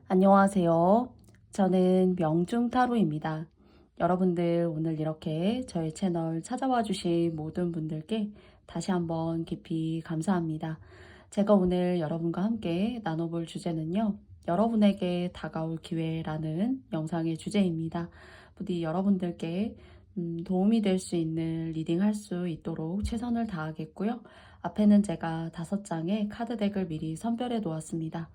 안녕하세요. 저는 명중타로입니다. 여러분들 오늘 이렇게 저희 채널 찾아와 주신 모든 분들께 다시 한번 깊이 감사합니다. 제가 오늘 여러분과 함께 나눠볼 주제는요. 여러분에게 다가올 기회라는 영상의 주제입니다. 부디 여러분들께 도움이 될 수 있는 리딩 할 수 있도록 최선을 다하겠고요. 앞에는 제가 5장의 카드 덱을 미리 선별해 놓았습니다.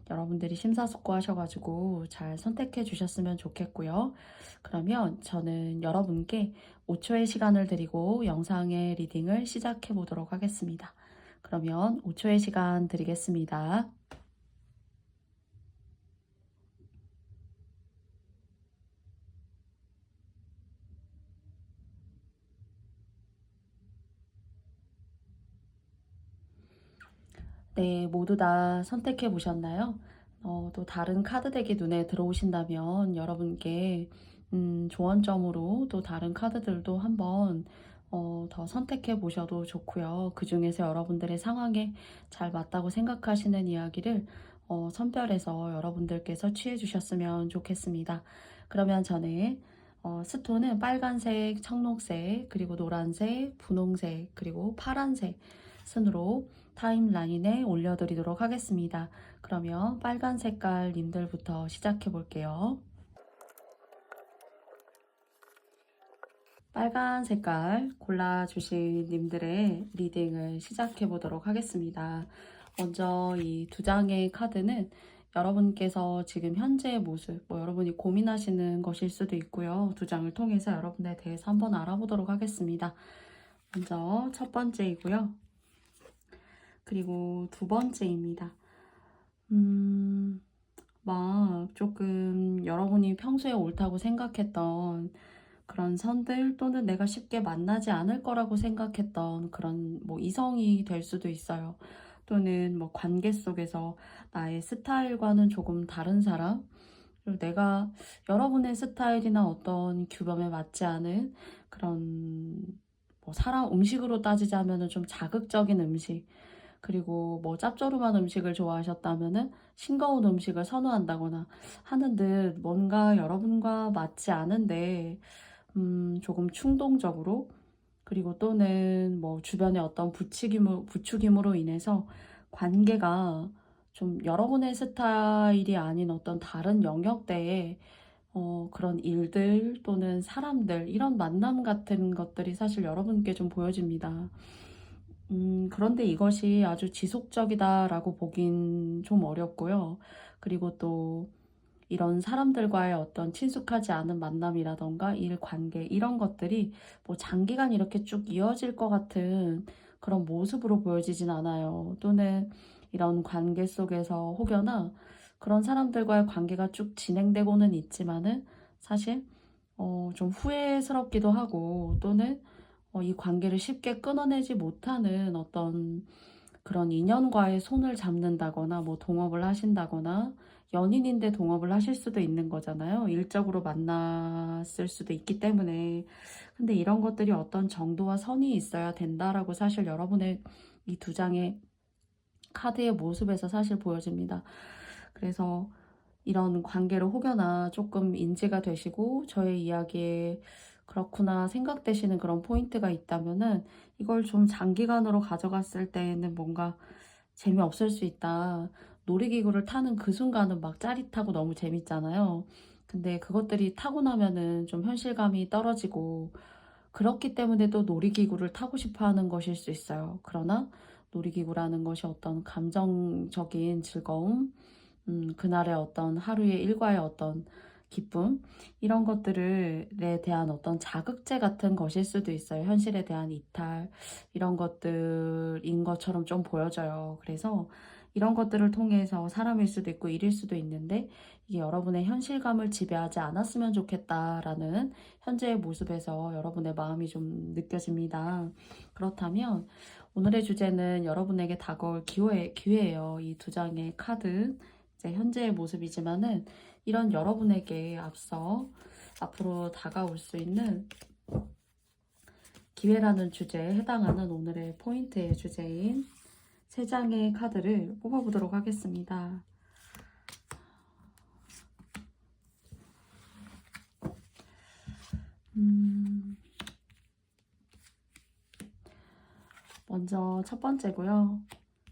여러분들이 심사숙고하셔가지고 잘 선택해 주셨으면 좋겠고요. 그러면 저는 여러분께 5초의 시간을 드리고 영상의 리딩을 시작해 보도록 하겠습니다. 그러면 5초의 시간 드리겠습니다. 네, 모두 다 선택해 보셨나요? 또 다른 카드 덱이 눈에 들어오신다면 여러분께 조언점으로 또 다른 카드들도 한번 더 선택해 보셔도 좋고요. 그 중에서 여러분들의 상황에 잘 맞다고 생각하시는 이야기를 선별해서 여러분들께서 취해 주셨으면 좋겠습니다. 그러면 저는 스톤은 빨간색, 청록색, 그리고 노란색, 분홍색, 그리고 파란색 순으로 타임라인에 올려드리도록 하겠습니다. 그러면 빨간 색깔 님들부터 시작해 볼게요. 빨간 색깔 골라주신 님들의 리딩을 시작해 보도록 하겠습니다. 먼저 이 2장의 카드는 여러분께서 지금 현재의 모습, 여러분이 고민하시는 것일 수도 있고요. 2장을 통해서 여러분에 대해서 한번 알아보도록 하겠습니다. 먼저 첫 번째이고요. 그리고 2번째입니다. 막 조금 여러분이 평소에 옳다고 생각했던 그런 선들 또는 내가 쉽게 만나지 않을 거라고 생각했던 그런 이성이 될 수도 있어요. 또는 관계 속에서 나의 스타일과는 조금 다른 사람, 그리고 내가 여러분의 스타일이나 어떤 규범에 맞지 않은 그런 사람 음식으로 따지자면은 좀 자극적인 음식, 그리고 짭조름한 음식을 좋아하셨다면은 싱거운 음식을 선호한다거나 하는 듯 뭔가 여러분과 맞지 않은데 조금 충동적으로, 그리고 또는 주변의 어떤 부추김으로 인해서 관계가 좀 여러분의 스타일이 아닌 어떤 다른 영역대에 그런 일들 또는 사람들, 이런 만남 같은 것들이 사실 여러분께 좀 보여집니다. 그런데 이것이 아주 지속적이다라고 보긴 좀 어렵고요. 그리고 또 이런 사람들과의 어떤 친숙하지 않은 만남이라던가 일 관계, 이런 것들이 장기간 이렇게 쭉 이어질 것 같은 그런 모습으로 보여지진 않아요. 또는 이런 관계 속에서 혹여나 그런 사람들과의 관계가 쭉 진행되고는 있지만은 사실 좀 후회스럽기도 하고, 또는 이 관계를 쉽게 끊어내지 못하는 어떤 그런 인연과의 손을 잡는다거나 동업을 하신다거나, 연인인데 동업을 하실 수도 있는 거잖아요. 일적으로 만났을 수도 있기 때문에. 근데 이런 것들이 어떤 정도와 선이 있어야 된다라고 사실 여러분의 이 2장의 카드의 모습에서 사실 보여집니다. 그래서 이런 관계를 혹여나 조금 인지가 되시고 저의 이야기에 그렇구나 생각되시는 그런 포인트가 있다면은, 이걸 좀 장기간으로 가져갔을 때에는 뭔가 재미없을 수 있다. 놀이기구를 타는 그 순간은 막 짜릿하고 너무 재밌잖아요. 근데 그것들이 타고 나면은 좀 현실감이 떨어지고, 그렇기 때문에 또 놀이기구를 타고 싶어 하는 것일 수 있어요. 그러나 놀이기구라는 것이 어떤 감정적인 즐거움, 그날의 어떤 하루의 일과의 어떤 기쁨, 이런 것들에 대한 어떤 자극제 같은 것일 수도 있어요. 현실에 대한 이탈, 이런 것들인 것처럼 좀 보여져요. 그래서 이런 것들을 통해서 사람일 수도 있고 일일 수도 있는데, 이게 여러분의 현실감을 지배하지 않았으면 좋겠다라는 현재의 모습에서 여러분의 마음이 좀 느껴집니다. 그렇다면 오늘의 주제는 여러분에게 다가올 기회예요. 이 2장의 카드, 이제 현재의 모습이지만은 이런 여러분에게 앞으로 다가올 수 있는 기회라는 주제에 해당하는 오늘의 포인트의 주제인 3장의 카드를 뽑아보도록 하겠습니다. 먼저 첫 번째고요.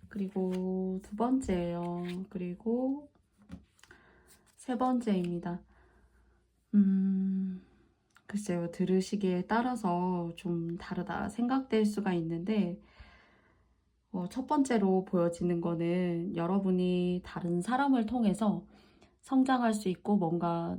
그리고 두 번째예요. 그리고 세 번째입니다. 글쎄요. 들으시기에 따라서 좀 다르다 생각될 수가 있는데, 첫 번째로 보여지는 거는 여러분이 다른 사람을 통해서 성장할 수 있고, 뭔가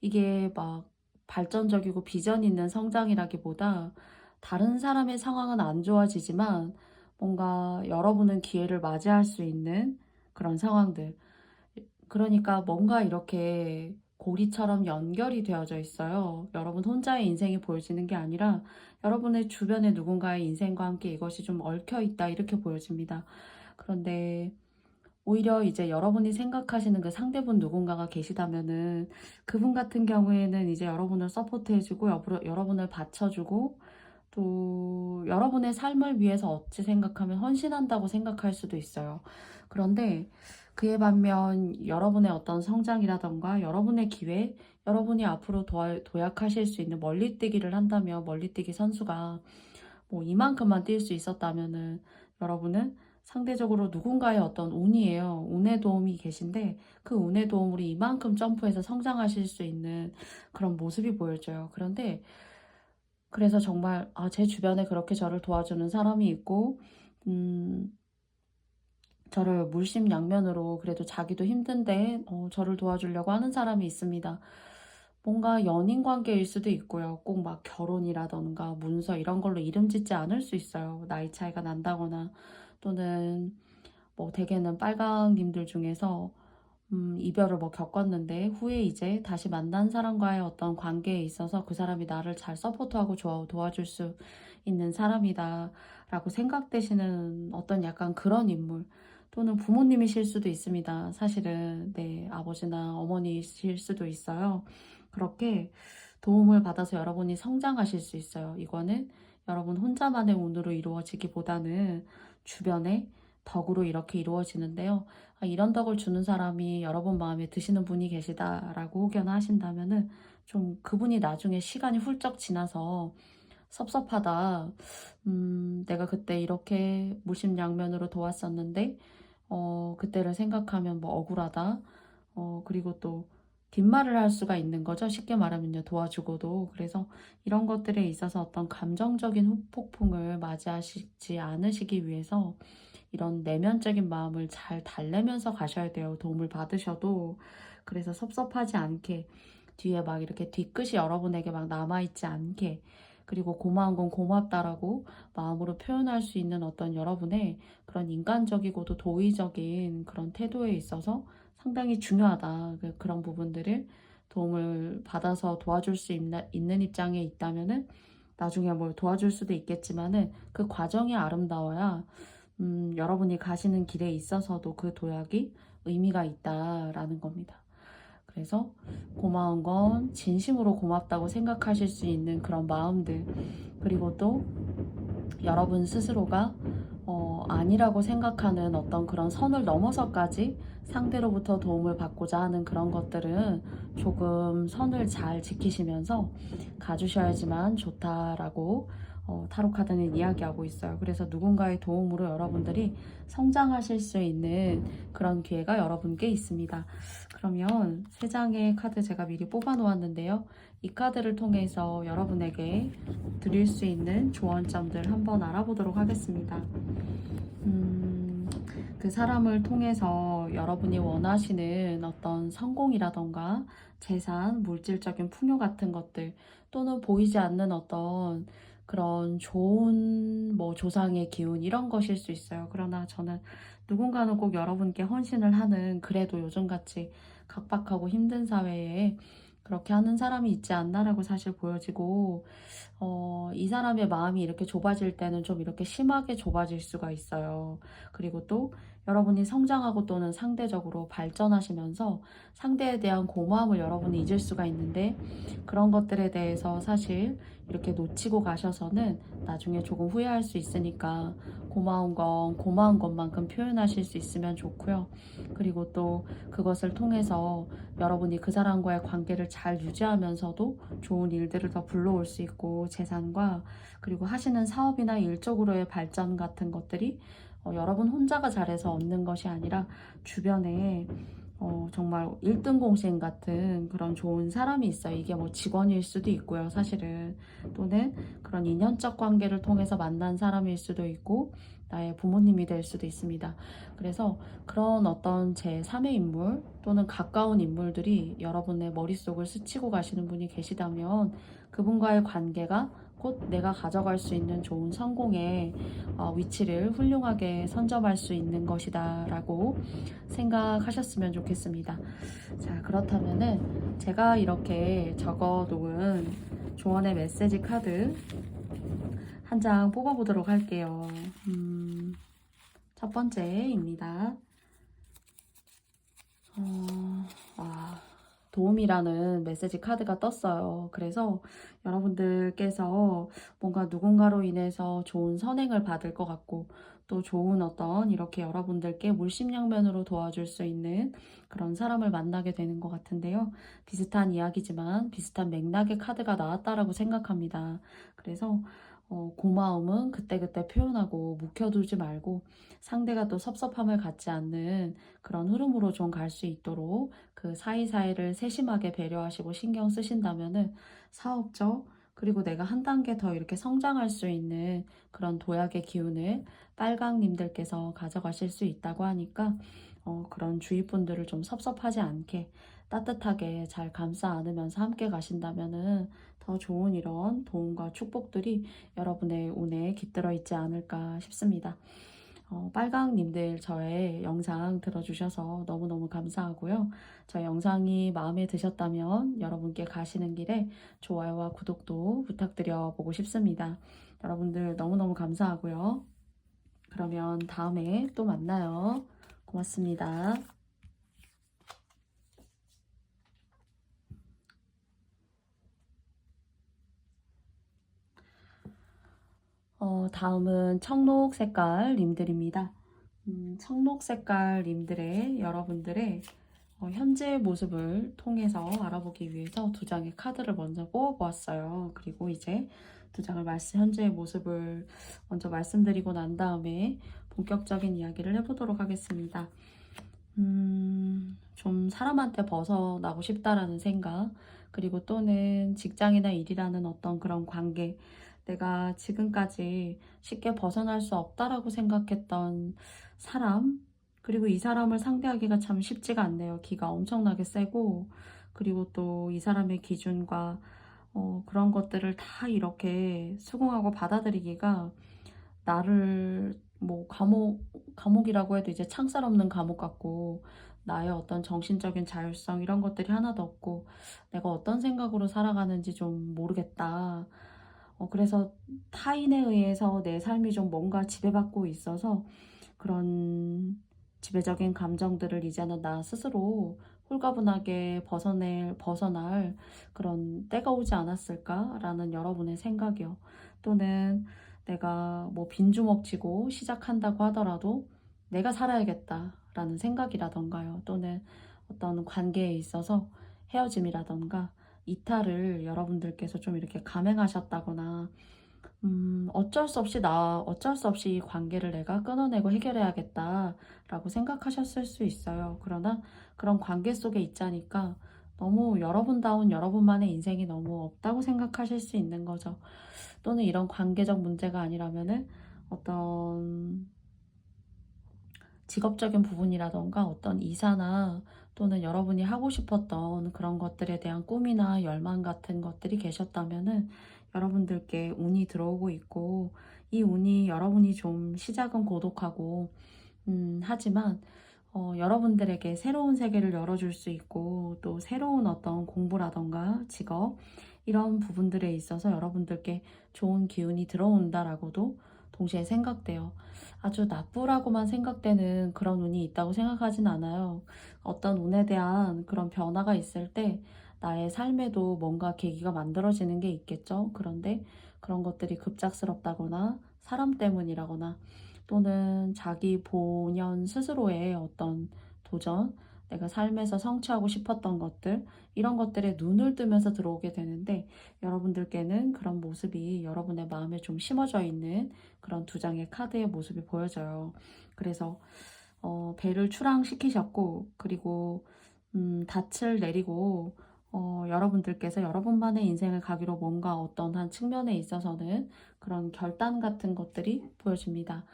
이게 막 발전적이고 비전 있는 성장이라기보다 다른 사람의 상황은 안 좋아지지만 뭔가 여러분은 기회를 맞이할 수 있는 그런 상황들. 그러니까 뭔가 이렇게 고리처럼 연결이 되어져 있어요. 여러분 혼자의 인생이 보여지는 게 아니라 여러분의 주변의 누군가의 인생과 함께 이것이 좀 얽혀 있다, 이렇게 보여집니다. 그런데 오히려 이제 여러분이 생각하시는 그 상대분 누군가가 계시다면은 그분 같은 경우에는 이제 여러분을 서포트해주고 여러분을 받쳐주고 또 여러분의 삶을 위해서 어찌 생각하면 헌신한다고 생각할 수도 있어요. 그런데 그에 반면 여러분의 어떤 성장이라던가 여러분의 기회, 여러분이 앞으로 도약하실 수 있는 멀리뛰기를 한다면 멀리뛰기 선수가 뭐 이만큼만 뛸 수 있었다면은 여러분은 상대적으로 누군가의 어떤 운이에요. 운의 도움이 계신데 그 운의 도움으로 이만큼 점프해서 성장하실 수 있는 그런 모습이 보여져요. 그런데 그래서 정말 제 주변에 그렇게 저를 도와주는 사람이 있고 저를 물심양면으로 그래도 자기도 힘든데 저를 도와주려고 하는 사람이 있습니다. 뭔가 연인 관계일 수도 있고요. 꼭 막 결혼이라던가 문서 이런 걸로 이름 짓지 않을 수 있어요. 나이 차이가 난다거나 또는 뭐 대개는 빨강님들 중에서 이별을 뭐 겪었는데 후에 이제 다시 만난 사람과의 어떤 관계에 있어서 그 사람이 나를 잘 서포트하고 도와줄 수 있는 사람이다라고 생각되시는 어떤 약간 그런 인물, 또는 부모님이실 수도 있습니다. 사실은 네, 아버지나 어머니실 수도 있어요. 그렇게 도움을 받아서 여러분이 성장하실 수 있어요. 이거는 여러분 혼자만의 운으로 이루어지기보다는 주변에 덕으로 이렇게 이루어지는데요. 이런 덕을 주는 사람이 여러분 마음에 드시는 분이 계시다라고 혹여나 하신다면은 좀 그분이 나중에 시간이 훌쩍 지나서 섭섭하다. 내가 그때 이렇게 무심양면으로 도왔었는데, 그때를 생각하면 뭐 억울하다. 그리고 또 뒷말을 할 수가 있는 거죠. 쉽게 말하면요. 도와주고도. 그래서 이런 것들에 있어서 어떤 감정적인 후폭풍을 맞이하시지 않으시기 위해서 이런 내면적인 마음을 잘 달래면서 가셔야 돼요. 도움을 받으셔도. 그래서 섭섭하지 않게 뒤에 막 이렇게 뒤끝이 여러분에게 막 남아있지 않게, 그리고 고마운 건 고맙다라고 마음으로 표현할 수 있는 어떤 여러분의 그런 인간적이고도 도의적인 그런 태도에 있어서 상당히 중요하다. 그런 부분들을 도움을 받아서 도와줄 수 있는 입장에 있다면은 나중에 뭘 도와줄 수도 있겠지만은 그 과정이 아름다워야 여러분이 가시는 길에 있어서도 그 도약이 의미가 있다라는 겁니다. 그래서 고마운 건 진심으로 고맙다고 생각하실 수 있는 그런 마음들, 그리고 또 여러분 스스로가 아니라고 생각하는 어떤 그런 선을 넘어서까지 상대로부터 도움을 받고자 하는 그런 것들은 조금 선을 잘 지키시면서 가주셔야지만 좋다라고 타로 카드는 이야기하고 있어요. 그래서 누군가의 도움으로 여러분들이 성장하실 수 있는 그런 기회가 여러분께 있습니다. 그러면 세 장의 카드 제가 미리 뽑아 놓았는데요. 이 카드를 통해서 여러분에게 드릴 수 있는 조언점들 한번 알아보도록 하겠습니다. 그 사람을 통해서 여러분이 원하시는 어떤 성공이라던가 재산, 물질적인 풍요 같은 것들, 또는 보이지 않는 어떤 그런 좋은 뭐 조상의 기운, 이런 것일 수 있어요. 그러나 저는 누군가는 꼭 여러분께 헌신을 하는, 그래도 요즘같이 각박하고 힘든 사회에 그렇게 하는 사람이 있지 않나라고 사실 보여지고, 이 사람의 마음이 이렇게 좁아질 때는 좀 이렇게 심하게 좁아질 수가 있어요. 그리고 또 여러분이 성장하고 또는 상대적으로 발전하시면서 상대에 대한 고마움을 여러분이 잊을 수가 있는데, 그런 것들에 대해서 사실 이렇게 놓치고 가셔서는 나중에 조금 후회할 수 있으니까 고마운 건 고마운 것만큼 표현하실 수 있으면 좋고요. 그리고 또 그것을 통해서 여러분이 그 사람과의 관계를 잘 유지하면서도 좋은 일들을 더 불러올 수 있고 재산과 그리고 하시는 사업이나 일 쪽으로의 발전 같은 것들이 여러분 혼자가 잘해서 얻는 것이 아니라 주변에 정말 1등 공신 같은 그런 좋은 사람이 있어요. 이게 뭐 직원일 수도 있고요, 사실은. 또는 그런 인연적 관계를 통해서 만난 사람일 수도 있고, 나의 부모님이 될 수도 있습니다. 그래서 그런 어떤 제3의 인물 또는 가까운 인물들이 여러분의 머릿속을 스치고 가시는 분이 계시다면 그분과의 관계가 곧 내가 가져갈 수 있는 좋은 성공의 위치를 훌륭하게 선점할 수 있는 것이다 라고 생각하셨으면 좋겠습니다. 자, 그렇다면은 제가 이렇게 적어 놓은 조언의 메시지 카드 한 장 뽑아보도록 할게요. 첫 번째입니다. 도움이라는 메시지 카드가 떴어요. 그래서 여러분들께서 뭔가 누군가로 인해서 좋은 선행을 받을 것 같고 또 좋은 어떤 이렇게 여러분들께 물심양면으로 도와줄 수 있는 그런 사람을 만나게 되는 것 같은데요. 비슷한 이야기지만 비슷한 맥락의 카드가 나왔다라고 생각합니다. 그래서 고마움은 그때그때 표현하고 묵혀두지 말고 상대가 또 섭섭함을 갖지 않는 그런 흐름으로 좀 갈 수 있도록 그 사이사이를 세심하게 배려하시고 신경 쓰신다면은 사업적 그리고 내가 한 단계 더 이렇게 성장할 수 있는 그런 도약의 기운을 빨강님들께서 가져가실 수 있다고 하니까 그런 주위 분들을 좀 섭섭하지 않게 따뜻하게 잘 감싸 안으면서 함께 가신다면은 더 좋은 이런 도움과 축복들이 여러분의 운에 깃들어 있지 않을까 싶습니다. 빨강님들 저의 영상 들어주셔서 너무너무 감사하고요. 저의 영상이 마음에 드셨다면 여러분께 가시는 길에 좋아요와 구독도 부탁드려 보고 싶습니다. 여러분들 너무너무 감사하고요. 그러면 다음에 또 만나요. 고맙습니다. 다음은 청록 색깔 님들입니다. 청록 색깔 님들의 여러분들의 현재 모습을 통해서 알아보기 위해서 두 장의 카드를 먼저 뽑아보았어요. 그리고 이제 두 장을 현재의 모습을 먼저 말씀드리고 난 다음에 본격적인 이야기를 해보도록 하겠습니다. 좀 사람한테 벗어나고 싶다라는 생각, 그리고 또는 직장이나 일이라는 어떤 그런 관계, 내가 지금까지 쉽게 벗어날 수 없다라고 생각했던 사람, 그리고 이 사람을 상대하기가 참 쉽지가 않네요. 기가 엄청나게 세고, 그리고 또 이 사람의 기준과 그런 것들을 다 이렇게 수긍하고 받아들이기가 나를 뭐 감옥이라고 해도 이제 창살 없는 감옥 같고 나의 어떤 정신적인 자율성 이런 것들이 하나도 없고 내가 어떤 생각으로 살아가는지 좀 모르겠다. 그래서 타인에 의해서 내 삶이 좀 뭔가 지배받고 있어서 그런 지배적인 감정들을 이제는 나 스스로 홀가분하게 벗어날 그런 때가 오지 않았을까라는 여러분의 생각이요. 또는 내가 뭐 빈주먹 쥐고 시작한다고 하더라도 내가 살아야겠다라는 생각이라던가요. 또는 어떤 관계에 있어서 헤어짐이라던가 이탈을 여러분들께서 좀 이렇게 감행하셨다거나 어쩔 수 없이 이 관계를 내가 끊어내고 해결해야겠다라고 생각하셨을 수 있어요. 그러나 그런 관계 속에 있자니까 너무 여러분다운 여러분만의 인생이 너무 없다고 생각하실 수 있는 거죠. 또는 이런 관계적 문제가 아니라면은 어떤 직업적인 부분이라던가 어떤 이사나 또는 여러분이 하고 싶었던 그런 것들에 대한 꿈이나 열망 같은 것들이 계셨다면은 여러분들께 운이 들어오고 있고 이 운이 여러분이 좀 시작은 고독하고 하지만 여러분들에게 새로운 세계를 열어줄 수 있고 또 새로운 어떤 공부라던가 직업 이런 부분들에 있어서 여러분들께 좋은 기운이 들어온다라고도 동시에 생각돼요. 아주 나쁘라고만 생각되는 그런 운이 있다고 생각하진 않아요. 어떤 운에 대한 그런 변화가 있을 때 나의 삶에도 뭔가 계기가 만들어지는 게 있겠죠. 그런데 그런 것들이 급작스럽다거나 사람 때문이라거나 또는 자기 본연 스스로의 어떤 도전 내가 삶에서 성취하고 싶었던 것들, 이런 것들에 눈을 뜨면서 들어오게 되는데, 여러분들께는 그런 모습이 여러분의 마음에 좀 심어져 있는 그런 두 장의 카드의 모습이 보여져요. 그래서 배를 출항시키셨고, 그리고 닻을 내리고 여러분들께서 여러분만의 인생을 가기로 뭔가 어떤 한 측면에 있어서는 그런 결단 같은 것들이 보여집니다.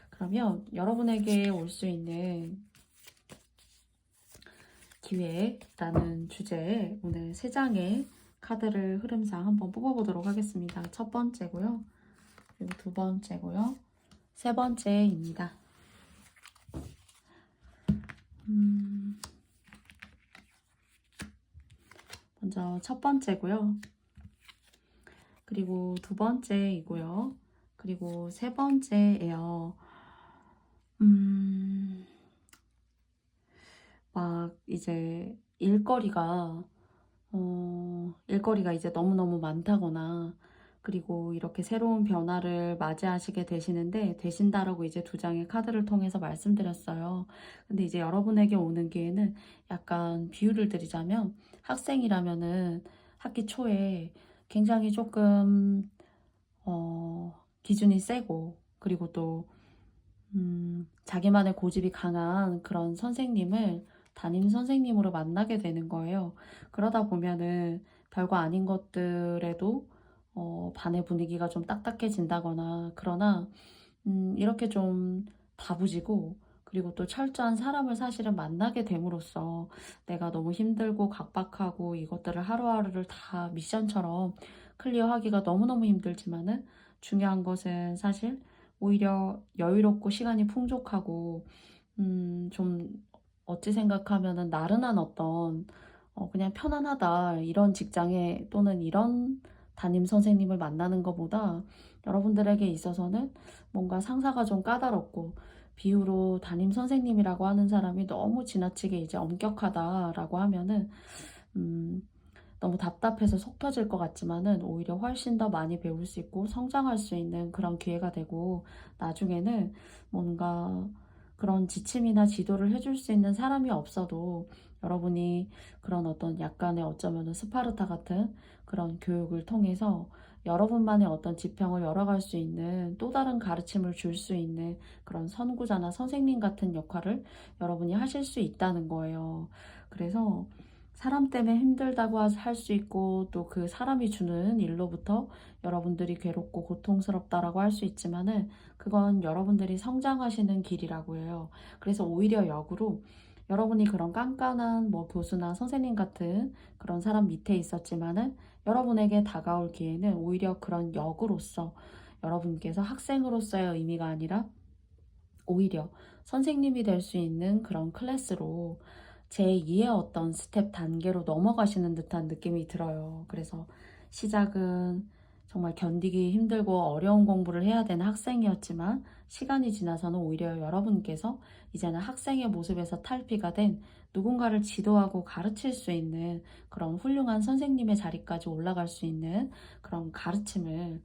그러면 여러분에게 올 수 있는 기회라는 주제에 오늘 세 장의 카드를 흐름상 한번 뽑아보도록 하겠습니다. 첫 번째고요. 그리고 두 번째고요. 세 번째입니다. 먼저 첫 번째고요. 그리고 두 번째이고요. 그리고 세 번째예요. 막 이제 일거리가 이제 너무너무 많다거나, 그리고 이렇게 새로운 변화를 맞이하시게 되신다라고 이제 두 장의 카드를 통해서 말씀드렸어요. 근데 이제 여러분에게 오는 기회는, 약간 비유를 드리자면, 학생이라면은 학기 초에 굉장히 조금 기준이 세고, 그리고 또 자기만의 고집이 강한 그런 선생님을 담임 선생님으로 만나게 되는 거예요. 그러다 보면은 별거 아닌 것들에도 반의 분위기가 좀 딱딱해진다거나, 그러나 이렇게 좀 다부지고, 그리고 또 철저한 사람을 사실은 만나게 됨으로써 내가 너무 힘들고 각박하고 이것들을 하루하루를 다 미션처럼 클리어하기가 너무너무 힘들지만은, 중요한 것은 사실 오히려 여유롭고 시간이 풍족하고 좀 어찌 생각하면은 나른한 어떤 그냥 편안하다, 이런 직장에 또는 이런 담임 선생님을 만나는 것보다, 여러분들에게 있어서는 뭔가 상사가 좀 까다롭고, 비유로 담임 선생님이라고 하는 사람이 너무 지나치게 이제 엄격하다라고 하면은 너무 답답해서 속 터질 것 같지만은, 오히려 훨씬 더 많이 배울 수 있고 성장할 수 있는 그런 기회가 되고, 나중에는 뭔가 그런 지침이나 지도를 해줄 수 있는 사람이 없어도 여러분이 그런 어떤 약간의, 어쩌면은 스파르타 같은 그런 교육을 통해서 여러분만의 어떤 지평을 열어갈 수 있는, 또 다른 가르침을 줄 수 있는 그런 선구자나 선생님 같은 역할을 여러분이 하실 수 있다는 거예요. 그래서 사람 때문에 힘들다고 할 수 있고, 또 그 사람이 주는 일로부터 여러분들이 괴롭고 고통스럽다라고 할 수 있지만은, 그건 여러분들이 성장하시는 길이라고 해요. 그래서 오히려 역으로, 여러분이 그런 깐깐한 뭐 교수나 선생님 같은 그런 사람 밑에 있었지만은, 여러분에게 다가올 기회는 오히려 그런 역으로서, 여러분께서 학생으로서의 의미가 아니라 오히려 선생님이 될 수 있는 그런 클래스로, 제2의 어떤 스텝 단계로 넘어가시는 듯한 느낌이 들어요. 그래서 시작은 정말 견디기 힘들고 어려운 공부를 해야 되는 학생이었지만, 시간이 지나서는 오히려 여러분께서 이제는 학생의 모습에서 탈피가 된, 누군가를 지도하고 가르칠 수 있는 그런 훌륭한 선생님의 자리까지 올라갈 수 있는 그런 가르침을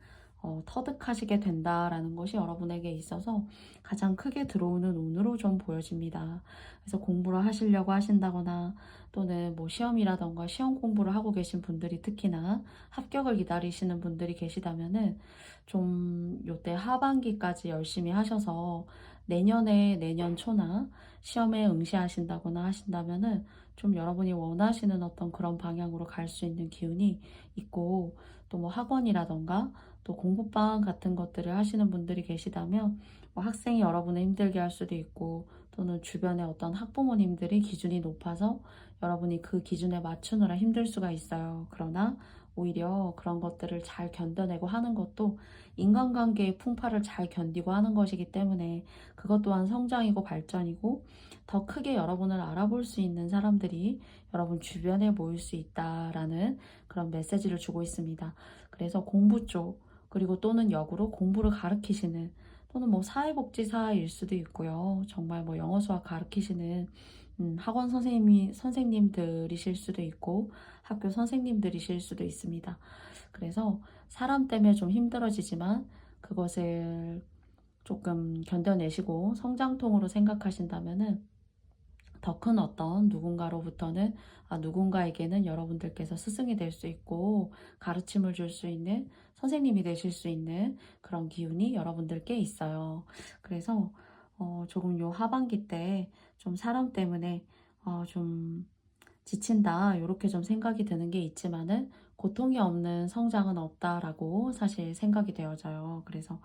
터득하시게 된다라는 것이 여러분에게 있어서 가장 크게 들어오는 운으로 좀 보여집니다. 그래서 공부를 하시려고 하신다거나, 또는 뭐 시험이라던가 시험 공부를 하고 계신 분들이, 특히나 합격을 기다리시는 분들이 계시다면은, 좀 요때 하반기까지 열심히 하셔서 내년 초나 시험에 응시하신다거나 하신다면은, 좀 여러분이 원하시는 어떤 그런 방향으로 갈 수 있는 기운이 있고, 또 뭐 학원이라던가 또 공부방 같은 것들을 하시는 분들이 계시다면, 뭐 학생이 여러분을 힘들게 할 수도 있고, 또는 주변의 어떤 학부모님들이 기준이 높아서 여러분이 그 기준에 맞추느라 힘들 수가 있어요. 그러나 오히려 그런 것들을 잘 견뎌내고 하는 것도 인간관계의 풍파를 잘 견디고 하는 것이기 때문에, 그것 또한 성장이고 발전이고, 더 크게 여러분을 알아볼 수 있는 사람들이 여러분 주변에 모일 수 있다라는 그런 메시지를 주고 있습니다. 그래서 공부 쪽, 그리고 또는 역으로 공부를 가르치시는, 또는 뭐 사회복지사일 수도 있고요. 정말 뭐 영어 수학 가르치시는 학원 선생님들이실 수도 있고, 학교 선생님들이실 수도 있습니다. 그래서 사람 때문에 좀 힘들어지지만, 그것을 조금 견뎌내시고 성장통으로 생각하신다면은, 더 큰 어떤 누군가로부터는 누군가에게는 여러분들께서 스승이 될 수 있고 가르침을 줄 수 있는 선생님이 되실 수 있는 그런 기운이 여러분들께 있어요. 그래서 조금 요 하반기 때 좀 사람 때문에 좀 지친다 요렇게 좀 생각이 드는 게 있지만은 고통이 없는 성장은 없다라고 사실 생각이 되어져요. 그래서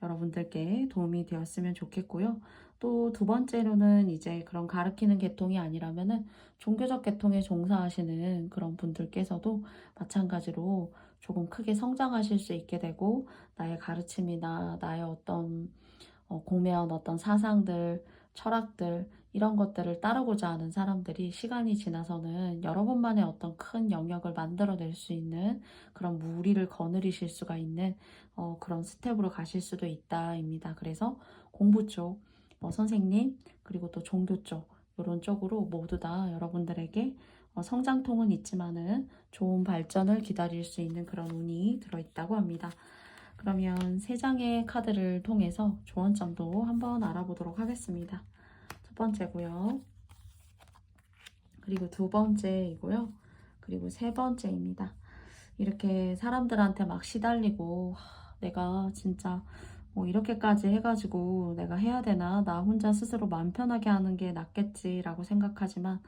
여러분들께 도움이 되었으면 좋겠고요. 또 두 번째로는 이제 그런 가르치는 계통이 아니라면은 종교적 계통에 종사하시는 그런 분들께서도 마찬가지로 조금 크게 성장하실 수 있게 되고 나의 가르침이나 나의 어떤 공매한 어떤 사상들, 철학들 이런 것들을 따르고자 하는 사람들이 시간이 지나서는 여러분만의 어떤 큰 영역을 만들어낼 수 있는 그런 무리를 거느리실 수가 있는 그런 스텝으로 가실 수도 있다입니다. 그래서 공부 쪽, 선생님, 그리고 또 종교 쪽 이런 쪽으로 모두 다 여러분들에게 성장통은 있지만은 좋은 발전을 기다릴 수 있는 그런 운이 들어있다고 합니다. 그러면 세 장의 카드를 통해서 조언점도 한번 알아보도록 하겠습니다. 첫 번째고요. 그리고 두 번째이고요. 그리고 세 번째입니다. 이렇게 사람들한테 막 시달리고 내가 진짜 뭐 이렇게까지 해가지고 내가 해야 되나? 나 혼자 스스로 마음 편하게 하는 게 낫겠지라고 생각하지만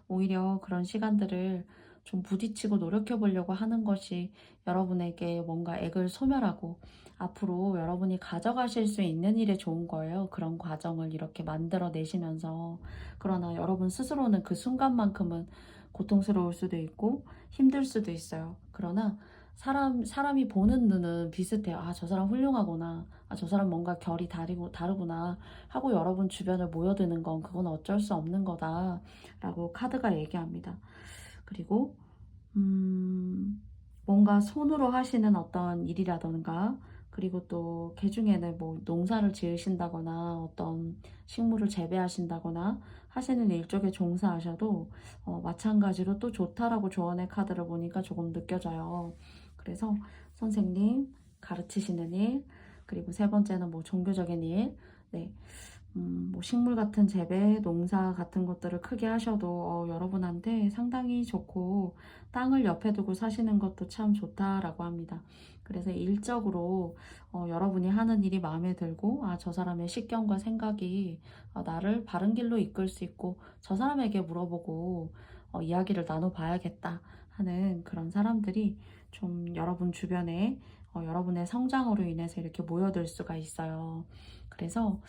오히려 그런 시간들을 좀 부딪히고 노력해 보려고 하는 것이 여러분에게 뭔가 액을 소멸하고 앞으로 여러분이 가져가실 수 있는 일에 좋은 거예요. 그런 과정을 이렇게 만들어 내시면서. 그러나 여러분 스스로는 그 순간만큼은 고통스러울 수도 있고 힘들 수도 있어요. 그러나 사람이 보는 눈은 비슷해요. 저 사람 훌륭하구나. 저 사람 뭔가 결이 다르구나. 하고 여러분 주변을 모여드는 건 그건 어쩔 수 없는 거다. 라고 카드가 얘기합니다. 그리고 뭔가 손으로 하시는 어떤 일이라던가 그리고 또 개중에는 뭐 농사를 지으신다거나 어떤 식물을 재배하신다거나 하시는 일 쪽에 종사하셔도 마찬가지로 또 좋다라고 조언의 카드를 보니까 조금 느껴져요. 그래서 선생님, 가르치시는 일, 그리고 세 번째는 뭐 종교적인 일, 네. 뭐 식물 같은 재배, 농사 같은 것들을 크게 하셔도 여러분한테 상당히 좋고 땅을 옆에 두고 사시는 것도 참 좋다라고 합니다. 그래서 일적으로 여러분이 하는 일이 마음에 들고 저 사람의 식견과 생각이 나를 바른 길로 이끌 수 있고 저 사람에게 물어보고 이야기를 나눠봐야겠다 하는 그런 사람들이 좀 여러분 주변에 여러분의 성장으로 인해서 이렇게 모여들 수가 있어요. 그래서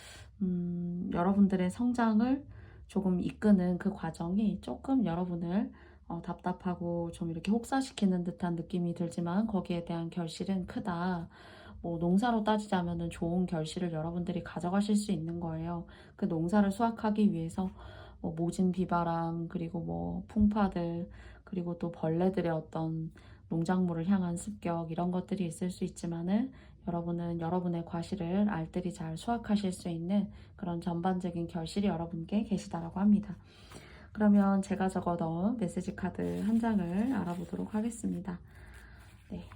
여러분들의 성장을 조금 이끄는 그 과정이 조금 여러분을 답답하고 좀 이렇게 혹사시키는 듯한 느낌이 들지만 거기에 대한 결실은 크다. 뭐 농사로 따지자면은 좋은 결실을 여러분들이 가져가실 수 있는 거예요. 그 농사를 수확하기 위해서 모진 비바람 그리고 뭐 풍파들 그리고 또 벌레들의 어떤 농작물을 향한 습격 이런 것들이 있을 수 있지만은 여러분은 여러분의 과실을 알뜰히 잘 수확하실 수 있는 그런 전반적인 결실이 여러분께 계시다라고 합니다. 그러면 제가 적어놓은 메시지 카드 한 장을 알아보도록 하겠습니다. 네.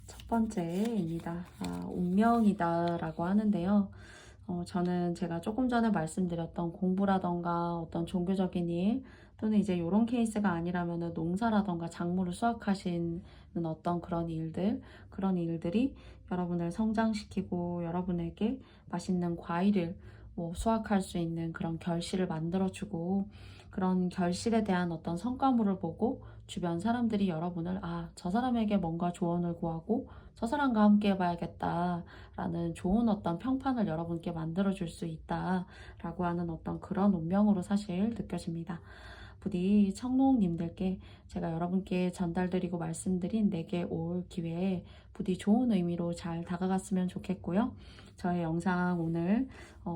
첫 번째입니다. 운명이다 라고 하는데요. 저는 제가 조금 전에 말씀드렸던 공부라던가 어떤 종교적인 일 또는 이제 이런 케이스가 아니라면 농사라던가 작물을 수확하시는 어떤 그런 일들이 여러분을 성장시키고 여러분에게 맛있는 과일을 뭐 수확할 수 있는 그런 결실을 만들어주고 그런 결실에 대한 어떤 성과물을 보고 주변 사람들이 여러분을 저 사람에게 뭔가 조언을 구하고 저 사람과 함께 해봐야겠다 라는 좋은 어떤 평판을 여러분께 만들어줄 수 있다 라고 하는 어떤 그런 운명으로 사실 느껴집니다. 부디 청록님들께 제가 여러분께 전달드리고 말씀드린 내게 올 기회에 부디 좋은 의미로 잘 다가갔으면 좋겠고요. 저의 영상 오늘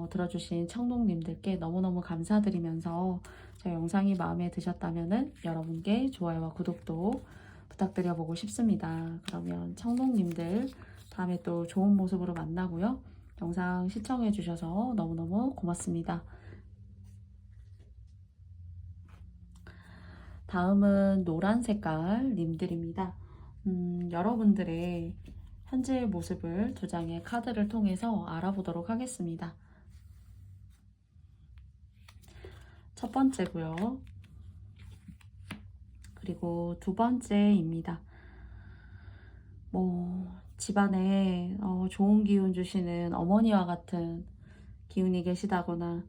들어주신 청록님들께 너무너무 감사드리면서 제 영상이 마음에 드셨다면 여러분께 좋아요와 구독도 부탁드려보고 싶습니다. 그러면 청록님들 다음에 또 좋은 모습으로 만나고요. 영상 시청해주셔서 너무너무 고맙습니다. 다음은 노란 색깔 님들입니다. 여러분들의 현재의 모습을 두 장의 카드를 통해서 알아보도록 하겠습니다. 첫 번째고요. 그리고 두 번째입니다. 집안에 좋은 기운 주시는 어머니와 같은 기운이 계시다거나,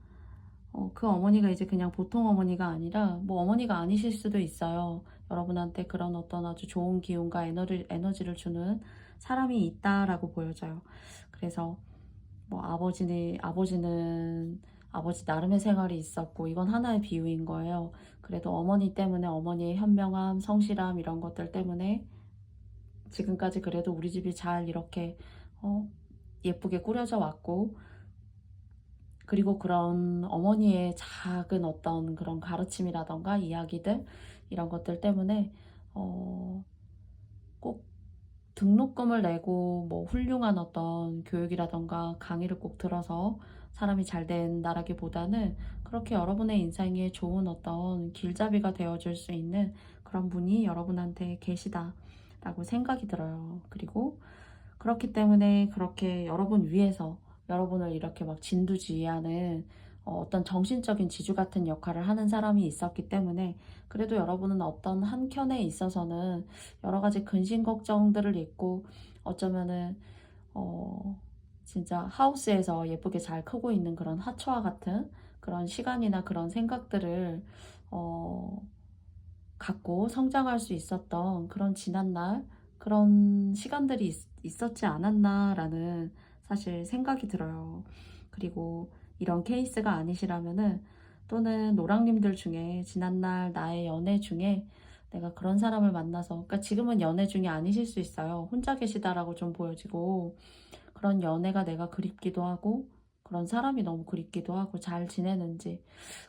그 어머니가 이제 그냥 보통 어머니가 아니라 어머니가 아니실 수도 있어요. 여러분한테 그런 어떤 아주 좋은 기운과 에너지를 주는 사람이 있다라고 보여져요. 그래서 아버지는 아버지 나름의 생활이 있었고, 이건 하나의 비유인 거예요. 그래도 어머니 때문에, 어머니의 현명함, 성실함 이런 것들 때문에 지금까지 그래도 우리 집이 잘 이렇게 예쁘게 꾸려져 왔고, 그리고 그런 어머니의 작은 어떤 그런 가르침이라던가 이야기들 이런 것들 때문에 꼭 등록금을 내고 훌륭한 어떤 교육이라던가 강의를 꼭 들어서 사람이 잘 된다라기보다는, 그렇게 여러분의 인생에 좋은 어떤 길잡이가 되어줄 수 있는 그런 분이 여러분한테 계시다라고 생각이 들어요. 그리고 그렇기 때문에 그렇게 여러분 위해서 여러분을 이렇게 진두지휘하는 어떤 정신적인 지주 같은 역할을 하는 사람이 있었기 때문에, 그래도 여러분은 어떤 한켠에 있어서는 여러 가지 근심 걱정들을 잊고, 어쩌면은 진짜 하우스에서 예쁘게 잘 크고 있는 그런 하초와 같은 그런 시간이나 그런 생각들을 갖고 성장할 수 있었던 그런 지난날, 그런 시간들이 있었지 않았나라는 사실 생각이 들어요. 그리고 이런 케이스가 아니시라면은, 또는 노랑님들 중에 지난날 나의 연애 중에 내가 그런 사람을 만나서, 그러니까 지금은 연애 중이 아니실 수 있어요. 혼자 계시다라고 좀 보여지고, 그런 연애가 내가 그립기도 하고, 그런 사람이 너무 그립기도 하고, 잘 지내는지.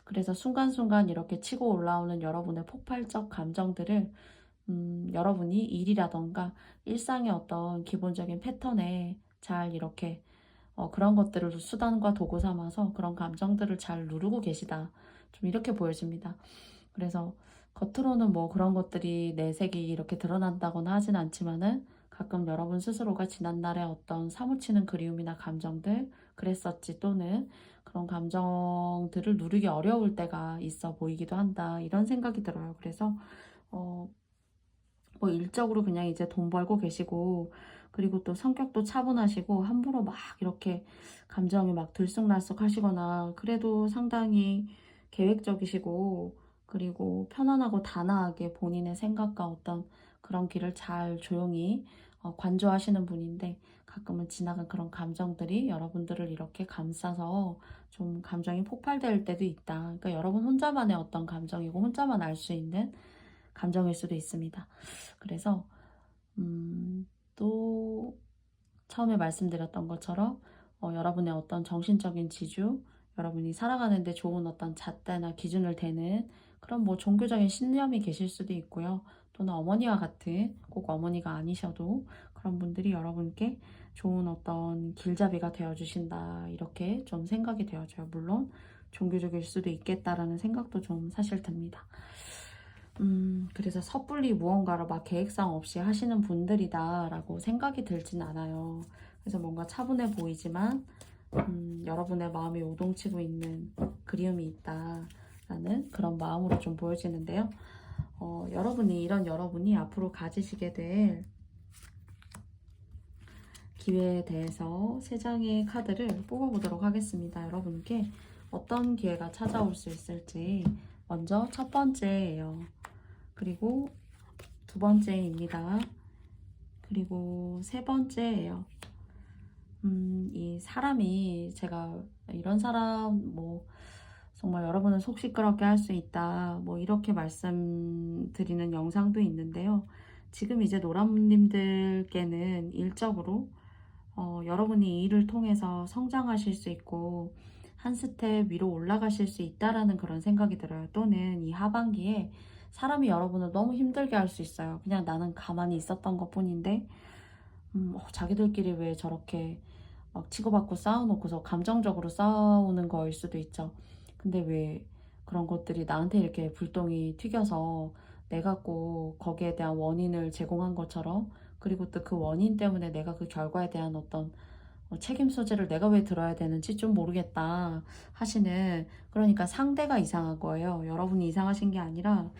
그래서 순간순간 이렇게 치고 올라오는 여러분의 폭발적 감정들을 여러분이 일이라던가 일상의 어떤 기본적인 패턴에 잘 이렇게 그런 것들을 수단과 도구 삼아서 그런 감정들을 잘 누르고 계시다, 좀 이렇게 보여집니다. 그래서 겉으로는 그런 것들이 내색이 이렇게 드러난다거나 하진 않지만은, 가끔 여러분 스스로가 지난날의 어떤 사무치는 그리움이나 감정들, 그랬었지, 또는 그런 감정들을 누르기 어려울 때가 있어 보이기도 한다, 이런 생각이 들어요. 그래서 일적으로 그냥 이제 돈 벌고 계시고, 그리고 또 성격도 차분하시고, 함부로 이렇게 감정이 들쑥날쑥 하시거나, 그래도 상당히 계획적이시고, 그리고 편안하고 단아하게 본인의 생각과 어떤 그런 길을 잘 조용히 관조하시는 분인데, 가끔은 지나간 그런 감정들이 여러분들을 이렇게 감싸서 좀 감정이 폭발될 때도 있다. 그러니까 여러분 혼자만의 어떤 감정이고, 혼자만 알 수 있는 감정일 수도 있습니다. 그래서 또 처음에 말씀드렸던 것처럼 여러분의 어떤 정신적인 지주, 여러분이 살아가는데 좋은 어떤 잣대나 기준을 대는 그런 종교적인 신념이 계실 수도 있고요. 또는 어머니와 같은, 꼭 어머니가 아니셔도 그런 분들이 여러분께 좋은 어떤 길잡이가 되어주신다, 이렇게 좀 생각이 되어져요. 물론 종교적일 수도 있겠다라는 생각도 좀 사실 듭니다. 그래서 섣불리 무언가를 계획상 없이 하시는 분들이다라고 생각이 들진 않아요. 그래서 뭔가 차분해 보이지만, 여러분의 마음이 요동치고 있는 그리움이 있다라는 그런 마음으로 좀 보여지는데요. 이런 여러분이 앞으로 가지시게 될 기회에 대해서 세 장의 카드를 뽑아보도록 하겠습니다. 여러분께 어떤 기회가 찾아올 수 있을지. 먼저 첫 번째예요. 그리고 두 번째입니다. 그리고 세 번째예요. 이 사람이, 제가 이런 사람 정말 여러분은 속 시끄럽게 할 수 있다, 이렇게 말씀드리는 영상도 있는데요. 지금 이제 노람님들께는 일적으로 여러분이 이 일을 통해서 성장하실 수 있고, 한 스텝 위로 올라가실 수 있다라는 그런 생각이 들어요. 또는 이 하반기에 사람이 여러분을 너무 힘들게 할 수 있어요. 그냥 나는 가만히 있었던 것 뿐인데, 자기들끼리 왜 저렇게 치고받고 싸워놓고서 감정적으로 싸우는 거일 수도 있죠. 근데 왜 그런 것들이 나한테 이렇게 불똥이 튀겨서 내가 꼭 거기에 대한 원인을 제공한 것처럼 그리고 또 그 원인 때문에 내가 그 결과에 대한 어떤 책임 소재를 내가 왜 들어야 되는지 좀 모르겠다 하시는, 그러니까 상대가 이상한 거예요. 여러분이 이상하신 게 아니라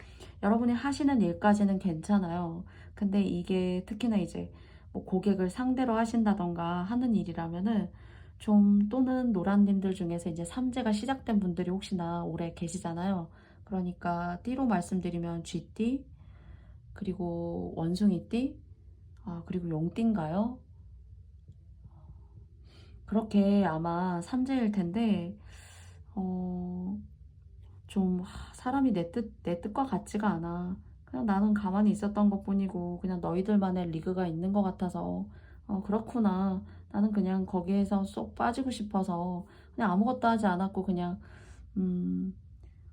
여러분이 하시는 일까지는 괜찮아요. 근데 이게 특히나 이제 뭐 고객을 상대로 하신다던가 하는 일이라면은 좀, 또는 노란님들 중에서 이제 삼재가 시작된 분들이 혹시나 오래 계시잖아요. 그러니까 띠로 말씀드리면 쥐띠, 그리고 원숭이띠, 그리고 용띠인가요? 그렇게 아마 삼재일 텐데, 어, 좀, 사람이 내 뜻과 같지가 않아. 그냥 나는 가만히 있었던 것뿐이고, 그냥 너희들만의 리그가 있는 것 같아서, 그렇구나. 나는 그냥 거기에서 쏙 빠지고 싶어서, 그냥 아무것도 하지 않았고, 음,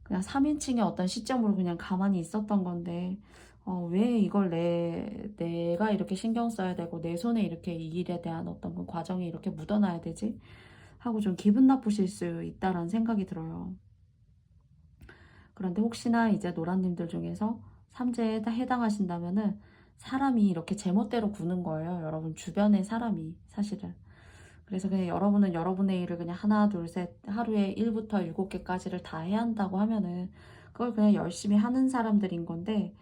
그냥 3인칭의 어떤 시점으로 그냥 가만히 있었던 건데, 왜 이걸 내가 이렇게 신경 써야 되고, 내 손에 이렇게 이 일에 대한 어떤 그 과정이 이렇게 묻어놔야 되지? 하고 좀 기분 나쁘실 수 있다라는 생각이 들어요. 그런데 혹시나 이제 노란님들 중에서 삼재에 해당하신다면은 사람이 이렇게 제멋대로 구는 거예요. 여러분 주변의 사람이 사실은. 그래서 그냥 여러분은 여러분의 일을 그냥 하나, 둘, 셋, 하루에 1부터 7개까지를 다 해야 한다고 하면은 그걸 그냥 열심히 하는 사람들인 건데,